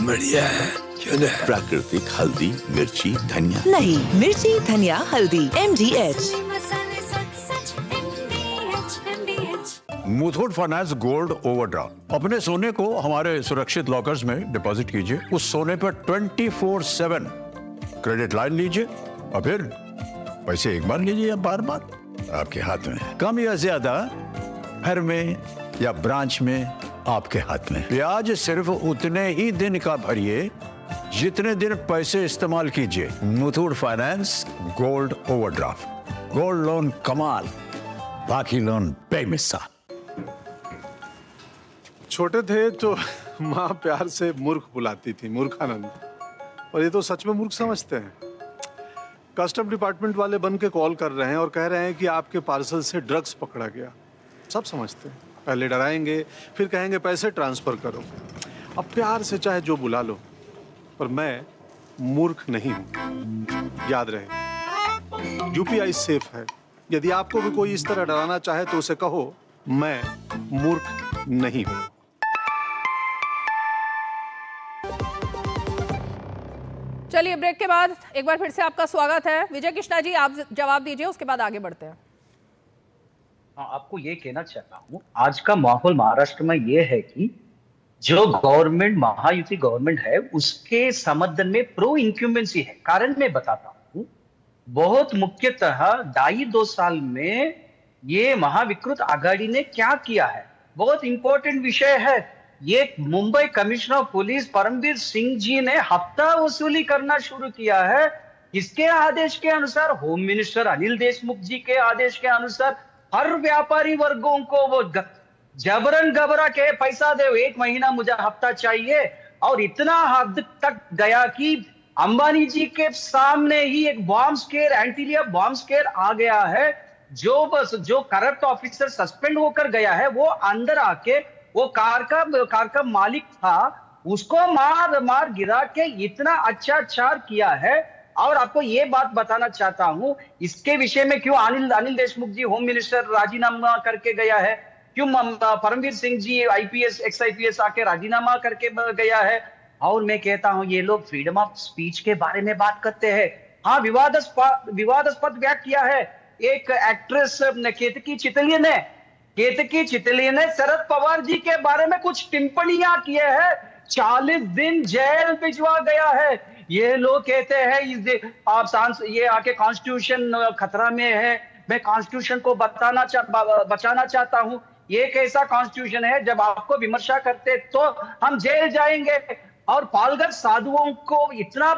बढ़िया है, क्यों ना? प्राकृतिक हल्दी, मिर्ची, धनिया। नहीं, मिर्ची, धनिया, हल्दी, MDH। Muthoot finance gold overdraft. अपने सोने को हमारे सुरक्षित लॉकर्स में डिपॉजिट कीजिए। उस सोने पर 24/7 क्रेडिट लाइन लीजिए और फिर पैसे एक बार लीजिए या बार बार, आपके हाथ में। कम या ज्यादा, घर में या ब्रांच में, आपके हाथ में। ब्याज सिर्फ उतने ही दिन का भरिए जितने दिन पैसे इस्तेमाल कीजिए। Muthoot finance gold overdraft. Gold loan कमाल, बाकी लोन बेमिसाल। छोटे थे तो माँ प्यार से मूर्ख बुलाती थी, मूर्खानंद। और ये तो सच में मूर्ख समझते हैं। कस्टम डिपार्टमेंट वाले बन के कॉल कर रहे हैं और कह रहे हैं कि आपके पार्सल से ड्रग्स पकड़ा गया। सब समझते हैं, पहले डराएंगे फिर कहेंगे पैसे ट्रांसफर करो। अब प्यार से चाहे जो बुला लो, पर मैं मूर्ख नहीं हूं, याद रहे। यूपीआई सेफ है। यदि आपको भी कोई इस तरह डराना चाहे तो उसे कहो मैं मूर्ख नहीं हूं। चलिए, ब्रेक के बाद एक बार फिर से आपका स्वागत है। विजय कृष्णा जी, आप जवाब दीजिए, उसके बाद आगे बढ़ते हैं। आपको ये कहना चाहता हूँ, आज का माहौल महाराष्ट्र में ये है कि जो गवर्नमेंट, महायुति गवर्नमेंट है, उसके समर्थन में प्रो इंक्यूमेंसी है। कारण मैं बताता हूँ, बहुत मुख्यतः 2.5 साल में ये महाविकृत आघाड़ी ने क्या किया है, बहुत इंपॉर्टेंट विषय है। ये Mumbai commissioner of police Parambir Singh ji ने हफ्ता वसूली करना शुरू किया है। किसके आदेश के अनुसार? होम मिनिस्टर अनिल देशमुख जी के आदेश के अनुसार हर व्यापारी वर्गों को वो जबरन घबरा के पैसा दे, 1 महीना मुझे हफ्ता चाहिए। और इतना हद तक गया कि अंबानी जी के सामने ही एक bomb scare, Antilia bomb scare आ गया है। जो करप्ट ऑफिसर सस्पेंड होकर गया है, वो अंदर आके वो कार का मालिक था, उसको मार गिरा के इतना अत्याचार किया है और आपको ये बात बताना चाहता हूं, इसके विषय में क्यों अनिल देशमुख जी होम मिनिस्टर राजीनामा करके गया है, क्यों परमवीर सिंह जी आईपीएस एक्स आईपीएस आके राजीनामा करके गया है। और मैं कहता हूं ये लोग फ्रीडम ऑफ स्पीच के बारे में बात करते हैं। हाँ, विवादास्पद व्यक्त किया है एक एक्ट्रेस केतकी चितलिया ने शरद पवार जी के बारे में कुछ टिप्पणियां किए हैं, 40 दिन जेल भिजवा गया है। ये लोग कहते हैं आप ये आके कॉन्स्टिट्यूशन खतरा में है। मैं कॉन्स्टिट्यूशन को बचाना चाहता हूं। ये कैसा कॉन्स्टिट्यूशन है जब आपको विमर्शा करते तो हम जेल जाएंगे। और पालघर साधुओं को इतना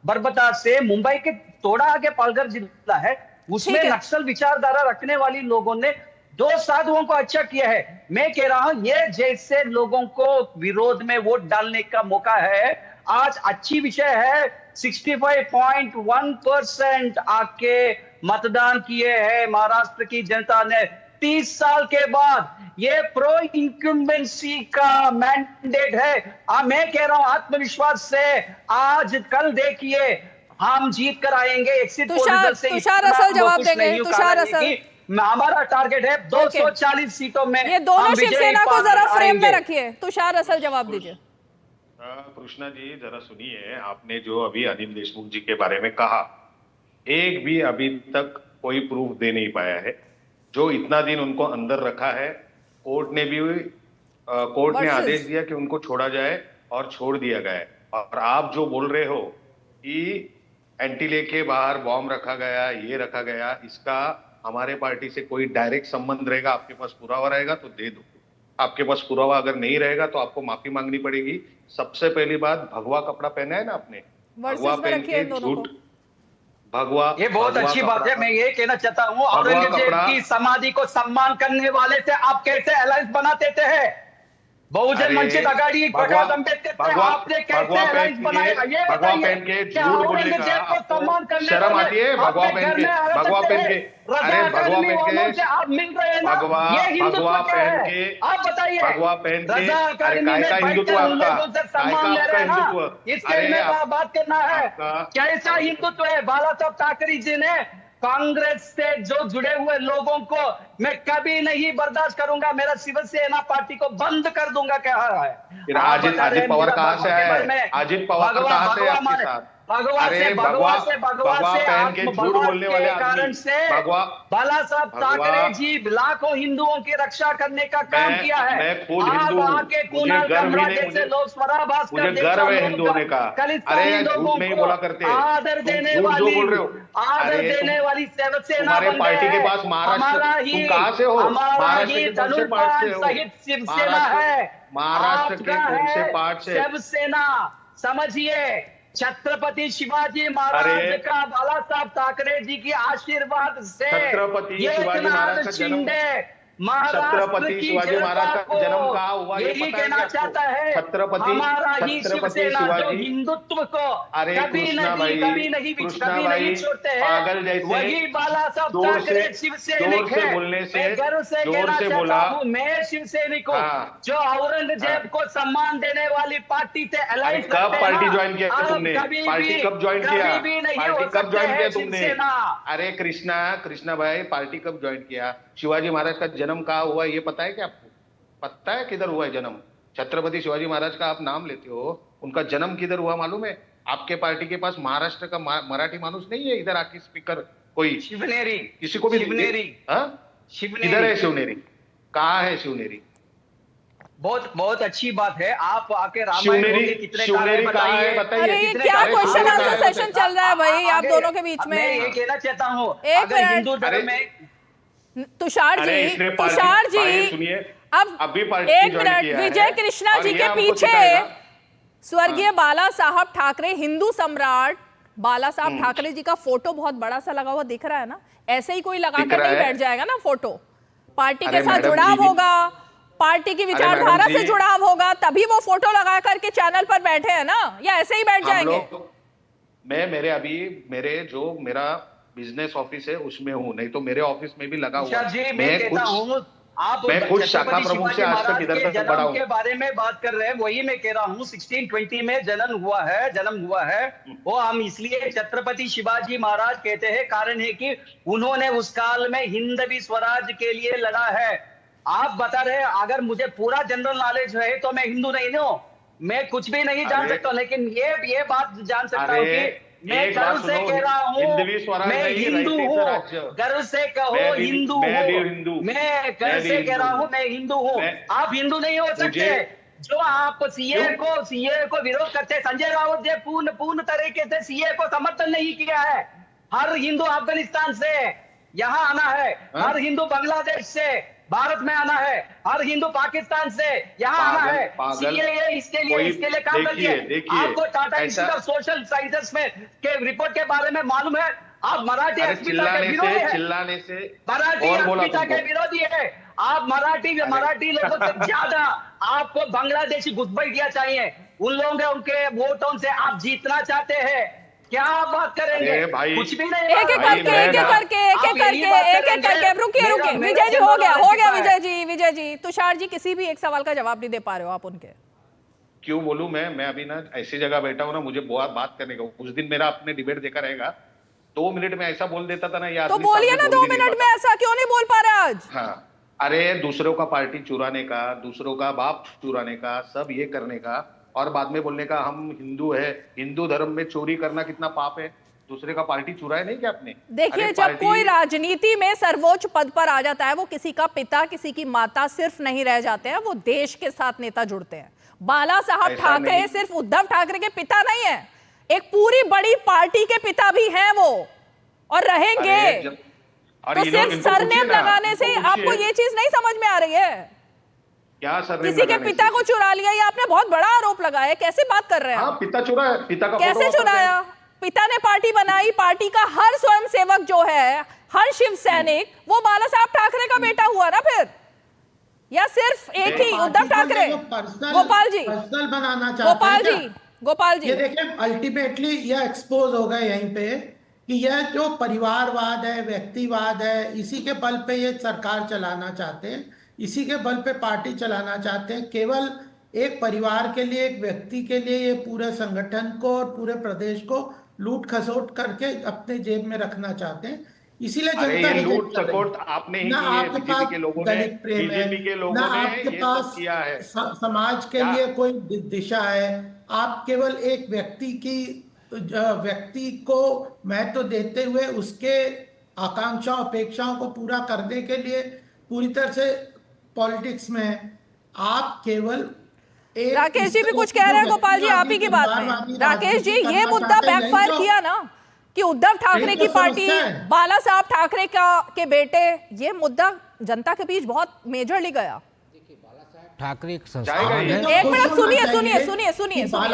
बर्बता से मुंबई के थोड़ा आगे पालघर जिला है, उसमें नक्सल विचारधारा रखने वाली लोगों ने 2 साधुओं को अच्छा किया है। मैं कह रहा हूं ये जैसे लोगों को विरोध में वोट डालने का मौका है। आज अच्छी विषय है, 65.1% आके मतदान किए हैं महाराष्ट्र की जनता ने। 30 साल के बाद ये प्रो इंक्यूम्बेंसी का मैंडेट है। मैं कह रहा हूं आत्मविश्वास से आज कल देखिए हम जीत कर आएंगे। एग्जिट पोल रिजल्ट से तुषार असल जवाब देंगे। तुषार असल, हमारा टारगेट है 240 सीटों में। ये दोनों शिवसेना को जरा फ्रेम में रखिए। तुषार असल जवाब दीजिए। कृष्णा जी जरा सुनिए, आपने जो अभी अनिल देशमुख जी के बारे में कहा, एक भी अभी तक कोई प्रूफ दे नहीं पाया है। जो इतना दिन उनको अंदर रखा है, कोर्ट ने आदेश दिया कि उनको छोड़ा जाए और छोड़ दिया गया है। और आप जो बोल रहे हो कि एंटीले के बाहर बॉम्ब रखा गया, ये रखा गया, इसका हमारे पार्टी से कोई डायरेक्ट संबंध रहेगा, आपके पास पुरावा रहेगा तो दे दो। आपके पास पुरावा अगर नहीं रहेगा तो आपको माफी मांगनी पड़ेगी। सबसे पहली बात, भगवा कपड़ा पहना है ना आपने, भगवा पहन के झूठ, भगवा, ये बहुत अच्छी बात है। मैं ये कहना चाहता हूँ, औरंगजेब की समाधि को सम्मान करने वाले से आप कैसे अलायंस बना देते हैं? बहुजन वंचित आघाड़ी, प्रकाश अम्बेडकर, आपने कैसे अलायंस बनाया? ये भगवा पहन के झूठ बोलने का शर्म आती है? भगवा पहन के, भगवा पहन के, अरे भगवा पहन के, आप मिल रहे हैं ना, भगवा पहन के, आप बताइए, भगवा पहन के, अरे काय का हिंदुत्व आपका, सम्मान ले रहे हैं ना, इसके लिए बात करना है। कैसा हिंदुत्व है? बाला साहब ठाकरे जी ने कांग्रेस से जो जुड़े हुए लोगों को मैं कभी नहीं बर्दाश्त करूंगा, मेरा शिवसेना पार्टी को बंद कर दूंगा कहा है। अजित पवार कहां से आए? अजित पवार कहां से आपके साथ? अरे भगवा पहन के झूठ बोलने वाले कारण से बाला साहब ठाकरे जी लाखों हिंदुओं की रक्षा करने का काम किया है। मैं खुद हिंदू हूं, मुझे गर्व है हिंदू होने का। अरे झूठ नहीं बोला करते, आदर देने वाली शिवसेना हमारे पार्टी के पास महाराष्ट्र, तुम कहां से हो? महाराष्ट्र के कौन से पार्ट से हो? सहित शिवसेना है, महाराष्ट्र के कौन से पार्ट से? शिवसेना समझिए, छत्रपति शिवाजी महाराज का बाला साहब ठाकरे जी की आशीर्वाद से छत्रपति शिवाजी महाराज का जन्म, छत्रपति शिवाजी महाराज का जन्म कहाँ हुआ ये यही कहना चाहता है। छत्रपति शिवसेना हिंदुत्व को कभी नहीं छोड़ते हैं, पागल जैसे वही बाला साहब ठाकरे शिवसैनिक है। मैं गर्व से कहना चाहता हूँ, मैं शिवसैनिक को जो औरंगजेब को सम्मान देने वाली पार्टी से अलायंस करते हैं। कब पार्टी ज्वाइन किया तुमने? पार्टी कब ज्वाइन किया? पार्टी कब ज्वाइन किया तुमने? अरे कृष्णा भाई, पार्टी कब ज्वाइन किया? शिवाजी महाराज का जन्म कहाँ हुआ ये पता है क्या आपको? पता है किधर हुआ है जन्म? छत्रपति शिवाजी महाराज का आप नाम लेते हो, उनका जन्म किधर हुआ मालूम है? आपके पार्टी के पास महाराष्ट्र का मराठी मानुस नहीं है इधर आके स्पीकर कोई? शिवनेरी, किसी को भी शिवनेरी, किधर है शिवनेरी? कहाँ है शिवनेरी? बहुत अच्छी बात है। आप आके शिवनेरी कहाँ है बताइए? अरे ये क्या क्वेश्चन आंसर सेशन चल रहा है भाई आप दोनों के बीच में? मैं ये कहना चाहता हूँ, अगर हिंदू धर्म में तुषार जी सुनिए, अब एक मिनट, विजय कृष्णा जी के पीछे स्वर्गीय बाला साहब ठाकरे, हिंदू सम्राट बाला साहब ठाकरे जी का फोटो बहुत बड़ा सा लगा हुआ दिख रहा है ना? ऐसे ही कोई लगा कर नहीं बैठ जाएगा ना फोटो। पार्टी के साथ जुड़ाव होगा, पार्टी की विचारधारा से जुड़ाव होगा, तभी वो फोटो लगा करके चैनल पर बैठे हैं ना, या ऐसे ही बैठ जाएंगे? मेरा बिजनेस ऑफिस है उसमें हूँ, नहीं तो मेरे ऑफिस में भी लगा हुआ जी, मैं कहता हूँ आप मैं खुद शाखा छत्रपति प्रमुख से शिवाजी आज तक महाराज इधर के तक जन्म बढ़ा हूं। के बारे में बात कर रहे हैं, वही मैं कह रहा हूँ 1620 में जन्म हुआ है। वो हम इसलिए छत्रपति शिवाजी महाराज कहते हैं, कारण है कि उन्होंने उस काल में हिंदवी स्वराज के लिए लड़ा है। आप बता रहे हैं, अगर मुझे पूरा जनरल नॉलेज है तो मैं हिंदू नहीं हूं, मैं कुछ भी नहीं जान सकता, लेकिन ये बात जान सकता हूँ कि मैं गर्व से कह रहा हूँ मैं हिंदू हूँ, गर्व से कहो हिंदू हूँ, मैं गर्व से कह रहा हूँ मैं हिंदू हूँ। आप हिंदू नहीं हो सकते। जो आप सीए को विरोध करते हैं, संजय राउत ने पूर्ण तरीके से सीए को समर्थन नहीं किया है। हर हिंदू अफगानिस्तान से यहाँ आना है, हर हिंदू बांग्लादेश से भारत में आना है, हर हिंदू पाकिस्तान से यहाँ आना है। इसके लिए काम करिए। आपको Tata institute of social sciences में के रिपोर्ट के बारे में मालूम है। आप मराठी अस्मिता के विरोधी है, मराठी अस्मिता के विरोधी है। आप मराठी लोगों से ज्यादा आपको बांग्लादेशी घुसपैठिया चाहिए। उन लोगों के उनके वोटों से आप जीतना चाहते हैं। क्या आप बात करेंगे? कुछ भी नहीं। एक एक करके रुकिए विजय जी, हो गया विजय जी। तुषार जी किसी भी एक सवाल का जवाब नहीं दे पा रहे हो आप उनके। क्यों बोलूं मैं अभी ना ऐसी जगह बैठा हूं ना, मुझे बहुत बात करने का। उस दिन मेरा आपने डिबेट देखा रहेगा, 2 मिनट में ऐसा बोल देता था ना यार। तो बोलिए ना 2 मिनट में, ऐसा क्यों नहीं बोल पा रहे आज? हाँ, अरे दूसरों का पार्टी चुराने का, दूसरों का बाप चुराने का, सब ये करने का, और बाद में बोलने का हम हिंदू है, हिंदू धर्म में चोरी करना कितना पाप है। दूसरे का पार्टी चुराया नहीं क्या आपने? देखिए, जब कोई राजनीति में सर्वोच्च पद पर आ जाता है, वो किसी का पिता किसी की माता सिर्फ नहीं रह जाते हैं, वो देश के साथ नेता जुड़ते हैं। बाला साहब ठाकरे सिर्फ उद्धव ठाकरे के पिता नहीं है, एक पूरी बड़ी पार्टी के पिता भी हैं वो, और रहेंगे। तो सिर्फ सरनेम लगाने से आपको ये चीज नहीं समझ में आ रही है? क्या सरनेम किसी के पिता को चुरा लिया, ये आपने बहुत बड़ा आरोप लगाया। कैसे बात कर रहे हैं? हाँ, पिता चुराया, पिता का कैसे चुराया? पिता ने पार्टी बनाई, पार्टी का हर स्वयंसेवक जो है, हर शिव सैनिक, वो बाला साहब ठाकरे का बेटा हुआ ना फिर? या सिर्फ एक ही उद्धव ठाकरे? गोपाल जी बनाना चाहते हैं। गोपाल जी ये देखिए, अल्टीमेटली यह एक्सपोज हो गए यहीं पे कि यह जो परिवारवाद है, व्यक्तिवाद है, इसी के बल पे ये सरकार चलाना चाहते हैं, इसी के बल पे पार्टी चलाना चाहते हैं। केवल एक परिवार के लिए, एक व्यक्ति के लिए ये पूरे संगठन को और पूरे प्रदेश को लूट खसोट करके अपने जेब में रखना चाहते हैं। इसीलिए जनता लूट खसोट आपने ही ना आपके पास दलित प्रेम है, ना आपके पास समाज के लिए कोई दिशा है। आप केवल एक व्यक्ति को महत्व देते हुए उसके आकांक्षाओं अपेक्षाओं को पूरा करने के लिए पूरी तरह से पॉलिटिक्स में आप केवल राकेश जी भी कुछ कह रहे हैं गोपाल जी आप ही की बात में। राकेश जी, ये मुद्दा बैकफायर किया ना कि उद्धव ठाकरे की पार्टी, बाला साहब ठाकरे के बेटे, ये मुद्दा जनता के बीच बहुत मेजरली गया। ठाकरे एक संस्थान है। एक मिनट सुनिए,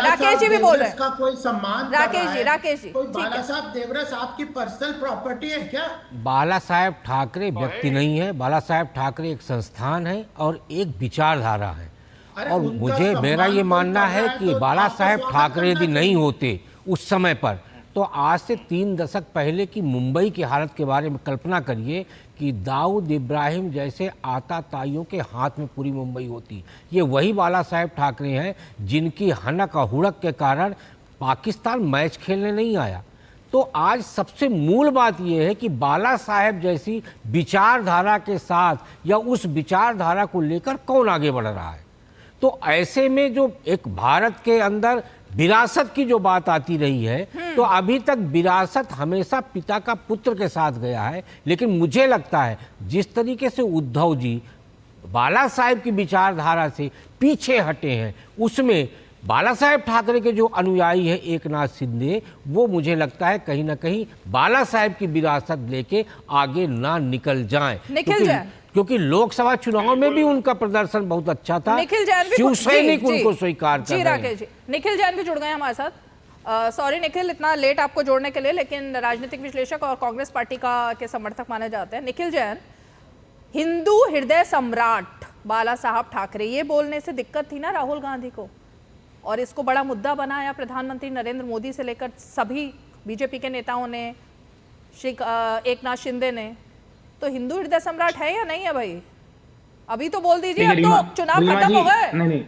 राकेश जी भी बोल रहे हैं। इसका कोई सम्मान, राकेश जी बाला साहब देवरस आपकी पर्सनल प्रॉपर्टी है क्या? बाला साहेब ठाकरे व्यक्ति नहीं है, बाला साहेब ठाकरे एक संस्थान है और एक विचारधारा है। और मेरा ये मानना है कि बाला साहेब ठाकरे यदि नहीं होते उस समय पर, तो आज से 3 दशक पहले की मुंबई की हालत के बारे में कल्पना करिए कि दाऊद इब्राहिम जैसे आताताइयों के हाथ में पूरी मुंबई होती। ये वही बाला साहेब ठाकरे हैं जिनकी हनक और हुड़क के कारण पाकिस्तान मैच खेलने नहीं आया। तो आज सबसे मूल बात यह है कि बाला साहेब जैसी विचारधारा के साथ या उस विचारधारा को लेकर कौन आगे बढ़ रहा है। तो ऐसे में जो एक भारत के अंदर विरासत की जो बात आती रही है, तो अभी तक विरासत हमेशा पिता का पुत्र के साथ गया है। लेकिन मुझे लगता है जिस तरीके से उद्धव जी बाला साहेब की विचारधारा से पीछे हटे हैं, उसमें बाला साहेब ठाकरे के जो अनुयायी हैं एकनाथ शिंदे, वो मुझे लगता है कहीं ना कहीं बाला साहेब की विरासत लेके आगे ना निकल जाएं। क्योंकि लोकसभा चुनाव में भी उनका प्रदर्शन बहुत अच्छा था। निखिल जैन भी शिवसैनिक उनको स्वीकार कर रहे हैं। राकेश जी, निखिल जैन भी जुड़ गए हमारे साथ। सॉरी निखिल, इतना लेट आपको जोड़ने के लिए, लेकिन राजनीतिक विश्लेषक और कांग्रेस पार्टी के समर्थक माने जाते हैं। निखिल जैन, हिंदू हृदय सम्राट बाला साहब ठाकरे, ये बोलने से दिक्कत थी ना राहुल गांधी को, और इसको बड़ा मुद्दा बनाया प्रधानमंत्री नरेंद्र मोदी से लेकर सभी बीजेपी के नेताओं ने, श्री एकनाथ शिंदे ने। तो हिंदू हृदय सम्राट है या नहीं है भाई? अभी तो बोल दीजिए, अब तो चुनाव खत्म हो गए।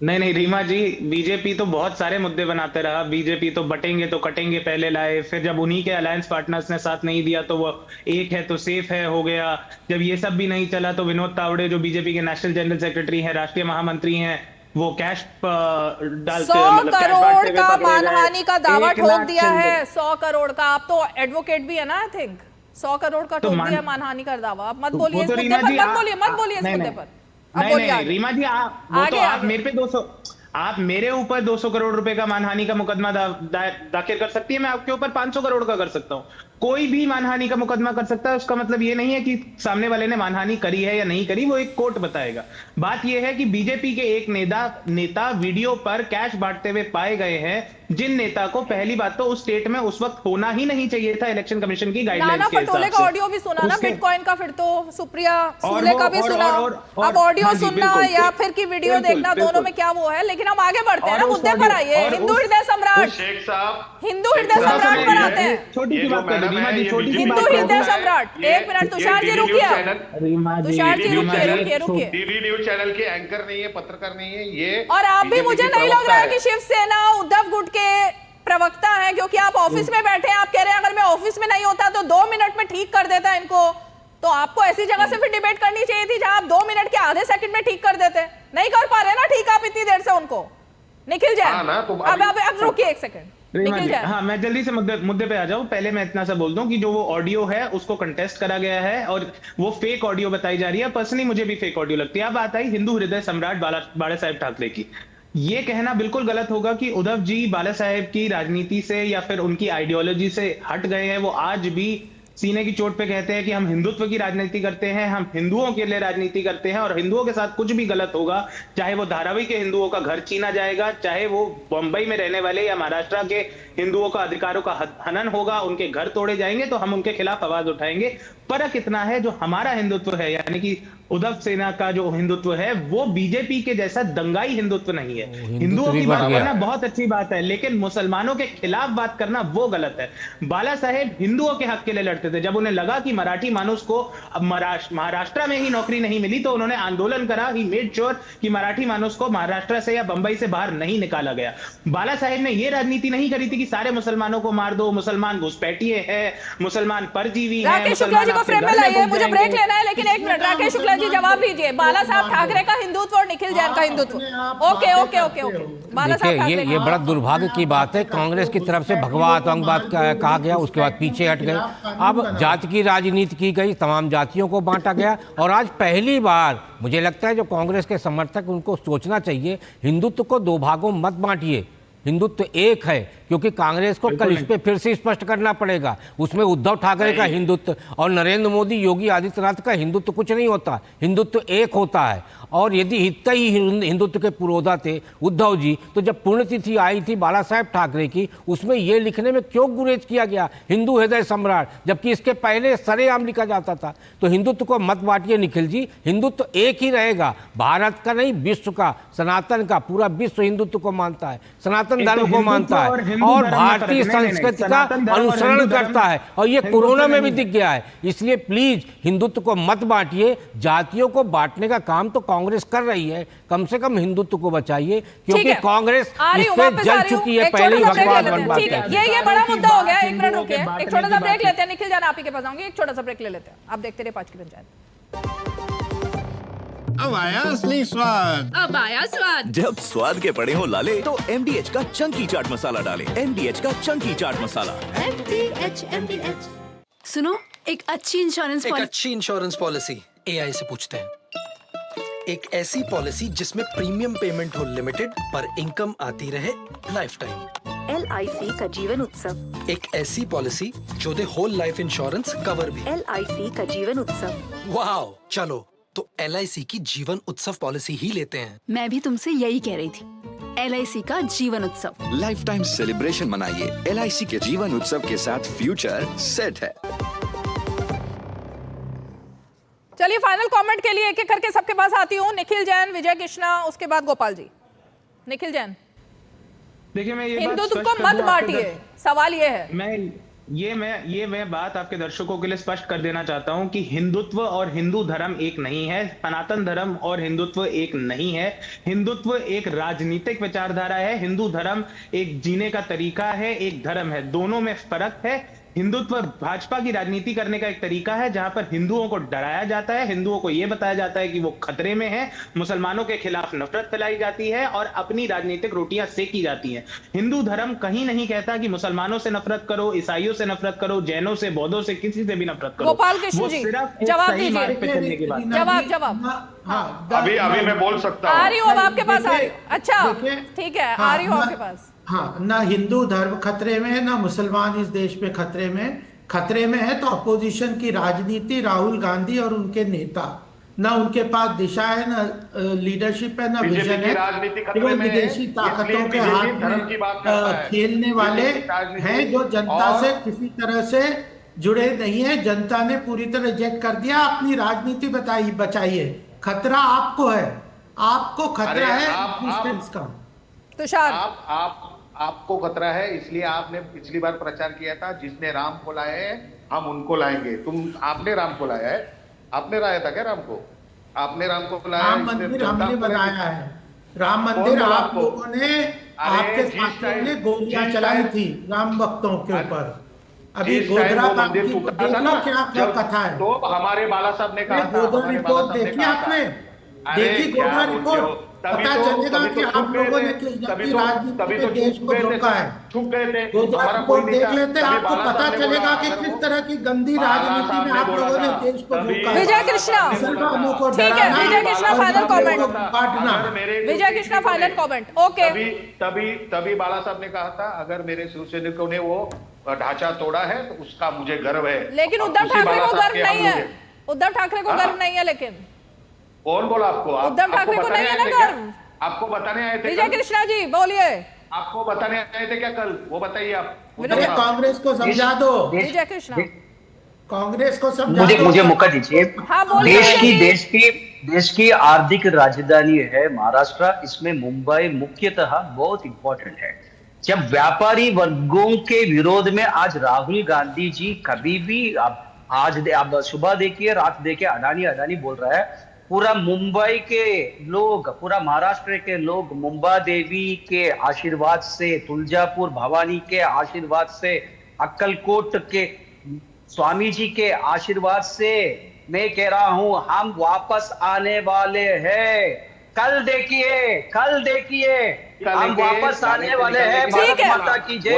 नहीं रीमा जी, बीजेपी तो बहुत सारे मुद्दे बनाते रहा। बीजेपी तो बटेंगे तो कटेंगे पहले लाए, फिर जब उन्हीं के अलायंस पार्टनर्स ने साथ नहीं दिया तो वो एक है तो सेफ है हो गया। जब ये सब भी नहीं चला तो विनोद तावड़े जो बीजेपी के नेशनल जनरल सेक्रेटरी हैं, राष्ट्रीय महामंत्री हैं, वो कैश डालते 100 करोड़ का मानहानि का दावा ठोक दिया है। 100 करोड़ का, आप तो एडवोकेट भी है ना, आई थिंक 100 करोड़ का ठोक दिया मानहानि का दावा। आप मत बोलिए इस मुद्दे पर, मत बोलिए इस मुद्दे पर। नहीं रीमा जी, आप मेरे पे 200, आप मेरे ऊपर 200 करोड़ रुपए का मानहानि का मुकदमा दाखिल कर सकती है, मैं आपके ऊपर 500 करोड़ का कर सकता हूँ। कोई भी मानहानि का मुकदमा कर सकता है। उसका मतलब ये नहीं है कि सामने वाले ने मानहानि करी है या नहीं करी, वो एक कोर्ट बताएगा। बात यह है कि बीजेपी के एक नेता वीडियो पर कैश बांटते हुए पाए गए हैं, जिन नेता को पहली बात तो उस स्टेट में उस वक्त होना ही नहीं चाहिए था इलेक्शन कमीशन की गाइडलाइंस के हिसाब से। पटोले का ऑडियो भी सुना ना बिटकॉइन का, फिर तो सुप्रिया सूले का भी सुना। अब ऑडियो सुनना या फिर की वीडियो देखना, दोनों में क्या वो है। लेकिन हम आगे बढ़ते हैं ना, मुद्दे पर आइए। हिंदू हृदय सम्राट, हिंदू हृदय सम्राट पर आते हैं। छोटी सी बात कर, हिंदू हृदय सम्राट, एक मिनट तुषार जी रुकिए, तुषार जी रुकिए। डीडी न्यूज चैनल के एंकर नहीं है, पत्रकार नहीं है ये। और आप भी, मुझे नहीं लग रहा है कि शिवसेना उद्धव गुट के प्रवक्ता हैं, क्योंकि आप ऑफिस में बैठे हैं। आप कह रहे हैं अगर मैं ऑफिस में नहीं होता तो 2 मिनट में ठीक कर देता इनको। तो आपको ऐसी जगह से फिर डिबेट करनी चाहिए थी जहां आप 2 मिनट के आधे सेकंड में ठीक कर देते। नहीं कर पा रहे ना ठीक आप इतनी देर से उनको। निखिल जैन, अब रुकिए एक सेकंड। हाँ, मैं जल्दी से मुद्दे पे आ जाऊं। पहले मैं इतना सा बोल दूं कि जो वो ऑडियो है उसको कंटेस्ट करा गया है और वो फेक ऑडियो बताई जा रही है। पर्सनली मुझे भी फेक ऑडियो लगती है। अब बात आई हिंदू हृदय सम्राट बाला साहेब ठाकरे की। ये कहना बिल्कुल गलत होगा कि उद्धव जी बाला साहेब की राजनीति से या फिर उनकी आइडियोलॉजी से हट गए हैं। वो आज भी सीने की चोट पे कहते हैं कि हम हिंदुत्व की राजनीति करते हैं, हम हिंदुओं के लिए राजनीति करते हैं, और हिंदुओं के साथ कुछ भी गलत होगा, चाहे वो धारावी के हिंदुओं का घर छीना जाएगा, चाहे वो बंबई में रहने वाले या महाराष्ट्र के हिंदुओं का अधिकारों का हनन होगा, उनके घर तोड़े जाएंगे, तो हम उनके खिलाफ आवाज उठाएंगे। फर्क इतना है, जो हमारा हिंदुत्व है यानी कि उद्धव सेना का जो हिंदुत्व है वो बीजेपी के जैसा दंगाई हिंदुत्व नहीं है। हिंदुओं की बात करना बहुत अच्छी बात है, लेकिन मुसलमानों के खिलाफ बात करना वो गलत है। बाला साहेब हिंदुओं के हक के लिए लड़ते थे। जब उन्हें लगा कि मराठी मानुस को अब महाराष्ट्र में ही नौकरी नहीं मिली तो उन्होंने आंदोलन करा। ही मेड श्योर कि मराठी मानुस को महाराष्ट्र से या बंबई से बाहर नहीं निकाला गया। बाला साहेब ने यह राजनीति नहीं करी थी कि सारे मुसलमानों को मार दो, मुसलमान घुसपैठिए है, मुसलमान परजीवी है। राकेश शुक्ला जी को फ्रेम में लाइए, मुझे ब्रेक लेना है, लेकिन 1 मिनट राकेश शुक्ला जी जवाब दीजिए। बाला साहब ठाकरे का हिंदुत्व और निखिल जैन का Hindutva. Okay okay okay okay. Bala Saheb Thackeray, ये बड़ा दुर्भाग्य की बात है। कांग्रेस की तरफ से भगवा आतंकवाद कहा गया, उसके बाद पीछे हट गए। अब जाति की राजनीति की गई, तमाम जातियों को बांटा गया, और आज पहली बार मुझे लगता है जो कांग्रेस के समर्थक उनको सोचना चाहिए, हिंदुत्व को 2 भागों मत बांटिए। हिंदुत्व एक है, क्योंकि कांग्रेस को कल इस पे फिर से स्पष्ट करना पड़ेगा। उसमें उद्धव ठाकरे का हिंदुत्व और नरेंद्र मोदी योगी आदित्यनाथ का हिंदुत्व कुछ नहीं होता। हिंदुत्व एक होता है। और यदि इतना ही हिंदुत्व के पुरोधा थे उद्धव जी, तो जब पुण्यतिथि आई थी बाला साहेब ठाकरे की, उसमें ये लिखने में क्यों गुरेज किया गया हिंदू हृदय सम्राट, जबकि इसके पहले सरेआम लिखा जाता था। तो हिंदुत्व को मत बांटिए निखिल जी, हिंदुत्व एक ही रहेगा, भारत का नहीं, विश्व का, सनातन का। पूरा विश्व हिंदुत्व को मानता है, सनातन धर्म को मानता है और भारतीय संस्कृति का अनुसरण करता है, और ये कोरोना में भी दिख गया है। इसलिए प्लीज हिंदुत्व को मत बांटिए। जातियों को बांटने का काम तो कांग्रेस कर रही है, कम से कम हिंदुत्व को बचाइए, क्योंकि कांग्रेस इस पे जल चुकी है पहले ही भगवान बनवा के। ये बड़ा मुद्दा हो गया। 1 मिनट रुकिए, एक छोटा सा ब्रेक लेते हैं। निखिल जान आप ही के पास आऊंगी, एक छोटा सा ब्रेक ले लेते हैं। आप देखते रहिए 5 की पंचायत। अब आया असली स्वाद, अब आया स्वाद। जब स्वाद के पड़े हो लाले तो MDH का चंकी चाट मसाला डालें। MDH का चंकी चाट मसाला। MDH। सुनो, एक अच्छी इंश्योरेंस पॉलिसी AI से पूछते हैं। एक ऐसी पॉलिसी जिसमें प्रीमियम पेमेंट हो लिमिटेड पर इनकम आती रहे लाइफ टाइम। LIC का जीवन उत्सव। एक ऐसी पॉलिसी जो दे होल लाइफ इंश्योरेंस कवर भी। LIC का जीवन उत्सव। वाओ, चलो तो LIC की जीवन उत्सव पॉलिसी ही लेते हैं। मैं भी तुमसे यही कह रही थी, LIC का जीवन उत्सव। लाइफ टाइम सेलिब्रेशन मनाइए LIC के जीवन उत्सव के साथ, फ्यूचर सेट है। चलिए फाइनल कमेंट के लिए एक एक करके सबके पास आती हूँ। निखिल जैन, विजय कृष्णा, उसके बाद गोपाल जी। निखिल जैन, देखिए मैं ये हिंदुत्व को मत बांटिए, सवाल ये है। ये मैं बात आपके दर्शकों के लिए स्पष्ट कर देना चाहता हूं कि हिंदुत्व और हिंदू धर्म एक नहीं है, सनातन धर्म और हिंदुत्व एक नहीं है। हिंदुत्व एक राजनीतिक विचारधारा है, हिंदू धर्म एक जीने का तरीका है, एक धर्म है, दोनों में फर्क है। हिंदुत्व भाजपा की राजनीति करने का एक तरीका है जहां पर हिंदुओं को डराया जाता है, हिंदुओं को यह बताया जाता है कि वो खतरे में हैं, मुसलमानों के खिलाफ नफरत फैलाई जाती है और अपनी राजनीतिक रोटियां सेकी जाती हैं। हिंदू धर्म कहीं नहीं कहता कि मुसलमानों से नफरत करो, ईसाइयों से नफरत करो, जैनों से, बौद्धों से, किसी से भी नफरत करो। गोपाल कृष्ण जी जवाब दीजिए। जवाब अभी मैं बोल सकता हूँ। आ रही हूँ आपके पास। अच्छा ठीक है, आ रही हूँ आपके पास। हाँ, ना हिंदू धर्म खतरे में है, ना मुसलमान इस देश में खतरे में है तो अपोजिशन की राजनीति, राहुल गांधी और उनके नेता, ना उनके पास दिशा है, ना लीडरशिप है, ना विजन है। केवल विदेशी ताकतों के हाथ में खेलने वाले हैं जो जनता से किसी तरह से जुड़े नहीं है। जनता ने पूरी तरह रिजेक्ट कर दिया। अपनी राजनीति बचाइए। खतरा आपको है, आपको खतरा है एग्जिस्टेंस का। तुषार आपको खतरा है, इसलिए आपने पिछली बार प्रचार किया था जिसने राम को लाया है हम उनको लाएंगे। आपने राम को लाया है, आपने लाया था क्या राम को? आपने राम को लाया? राम मंदिर हमने बनाया है। राम मंदिर आप लोगों ने, आपके साथियों ने गोलियां चलाई थी राम भक्तों के ऊपर। अभी गोधरा का क्या कथा है? तो हमारे बाला साहब ने कहा, गोधरा रिपोर्ट देखी आपने? देखी गोधरा रिपोर्ट? पता चलेगा कि आप लोगों ने राजनीति में देश को धोखा है। गोधरा रिपोर्ट देख लेते हैं, आपको पता चलेगा कि किस तरह की गंदी राजनीति में आप लोगों ने देश को धोखा है। विजय कृष्णा, ठीक है, विजय कृष्णा फाइनल कमेंट। विजय कृष्णा फाइनल कमेंट। ओके, तभी बाला साहब ने कहा था अगर मेरे शिवसैनिकों ने वो ढांचा तोड़ा है तो उसका मुझे गर्व है। लेकिन उद्धव ठाकरे को गर्व नहीं है। उद्धव ठाकरे को गर्व नहीं है। लेकिन कौन बोला आपको? उद्धव ठाकरे को नहीं है ना गर्व? आपको बताने आए थे? विजय कृष्णा जी बोलिए। आपको बताने आए थे क्या कल? वो बताइए आप। कांग्रेस को समझा दो। विजय कृष्णा, कांग्रेस को समझा दो। मुझे मौका दीजिए। देश की आर्थिक राजधानी है महाराष्ट्र। इसमें मुंबई मुख्यतः बहुत इंपॉर्टेंट है। जब व्यापारी वर्गों के विरोध में आज राहुल गांधी जी कभी भी आज सुबह देखिए, रात देखिए, अडानी बोल रहा है। पूरा मुंबई के लोग, पूरा महाराष्ट्र के लोग मुंबा देवी के आशीर्वाद से, तुलजापुर भवानी के आशीर्वाद से, अक्कलकोट के स्वामी जी के आशीर्वाद से मैं कह रहा हूं हम वापस आने वाले हैं। कल देखिए हम वापस आने वाले हैं। ठीक है,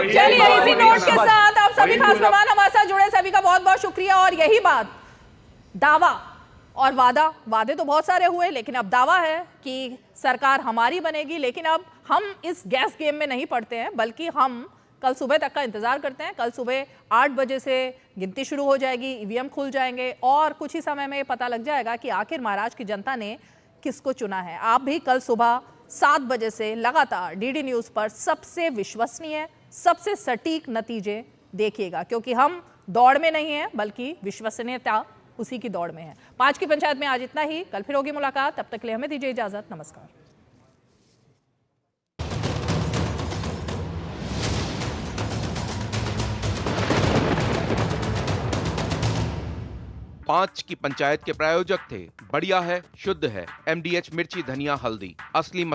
चलिए इसी नोट के साथ आप सभी खास मेहमान हमारे साथ जुड़े सभी का बहुत बहुत शुक्रिया। और यही बात, दावा और वादे तो बहुत सारे हुए, लेकिन अब दावा है कि सरकार हमारी बनेगी। लेकिन अब हम इस गैस गेम में नहीं पड़ते हैं, बल्कि हम कल सुबह तक का इंतजार करते हैं। कल सुबह 8 बजे से गिनती शुरू हो जाएगी, ईवीएम खुल जाएंगे और कुछ ही समय में पता लग जाएगा कि आखिर महाराष्ट्र की जनता ने किसको चुना है। आप भी कल सुबह 7 बजे से लगातार डीडी न्यूज़ पर सबसे विश्वसनीय, सबसे सटीक नतीजे देखिएगा, क्योंकि हम दौड़ में नहीं हैं बल्कि विश्वसनीयता उसी की दौड़ में है। 5 की पंचायत में आज इतना ही। कल फिर होगी मुलाकात, तब तक के लिए हमें दीजिए इजाजत। नमस्कार। 5 की पंचायत के प्रायोजक थे बढ़िया है, शुद्ध है, MDH मिर्ची धनिया हल्दी, असली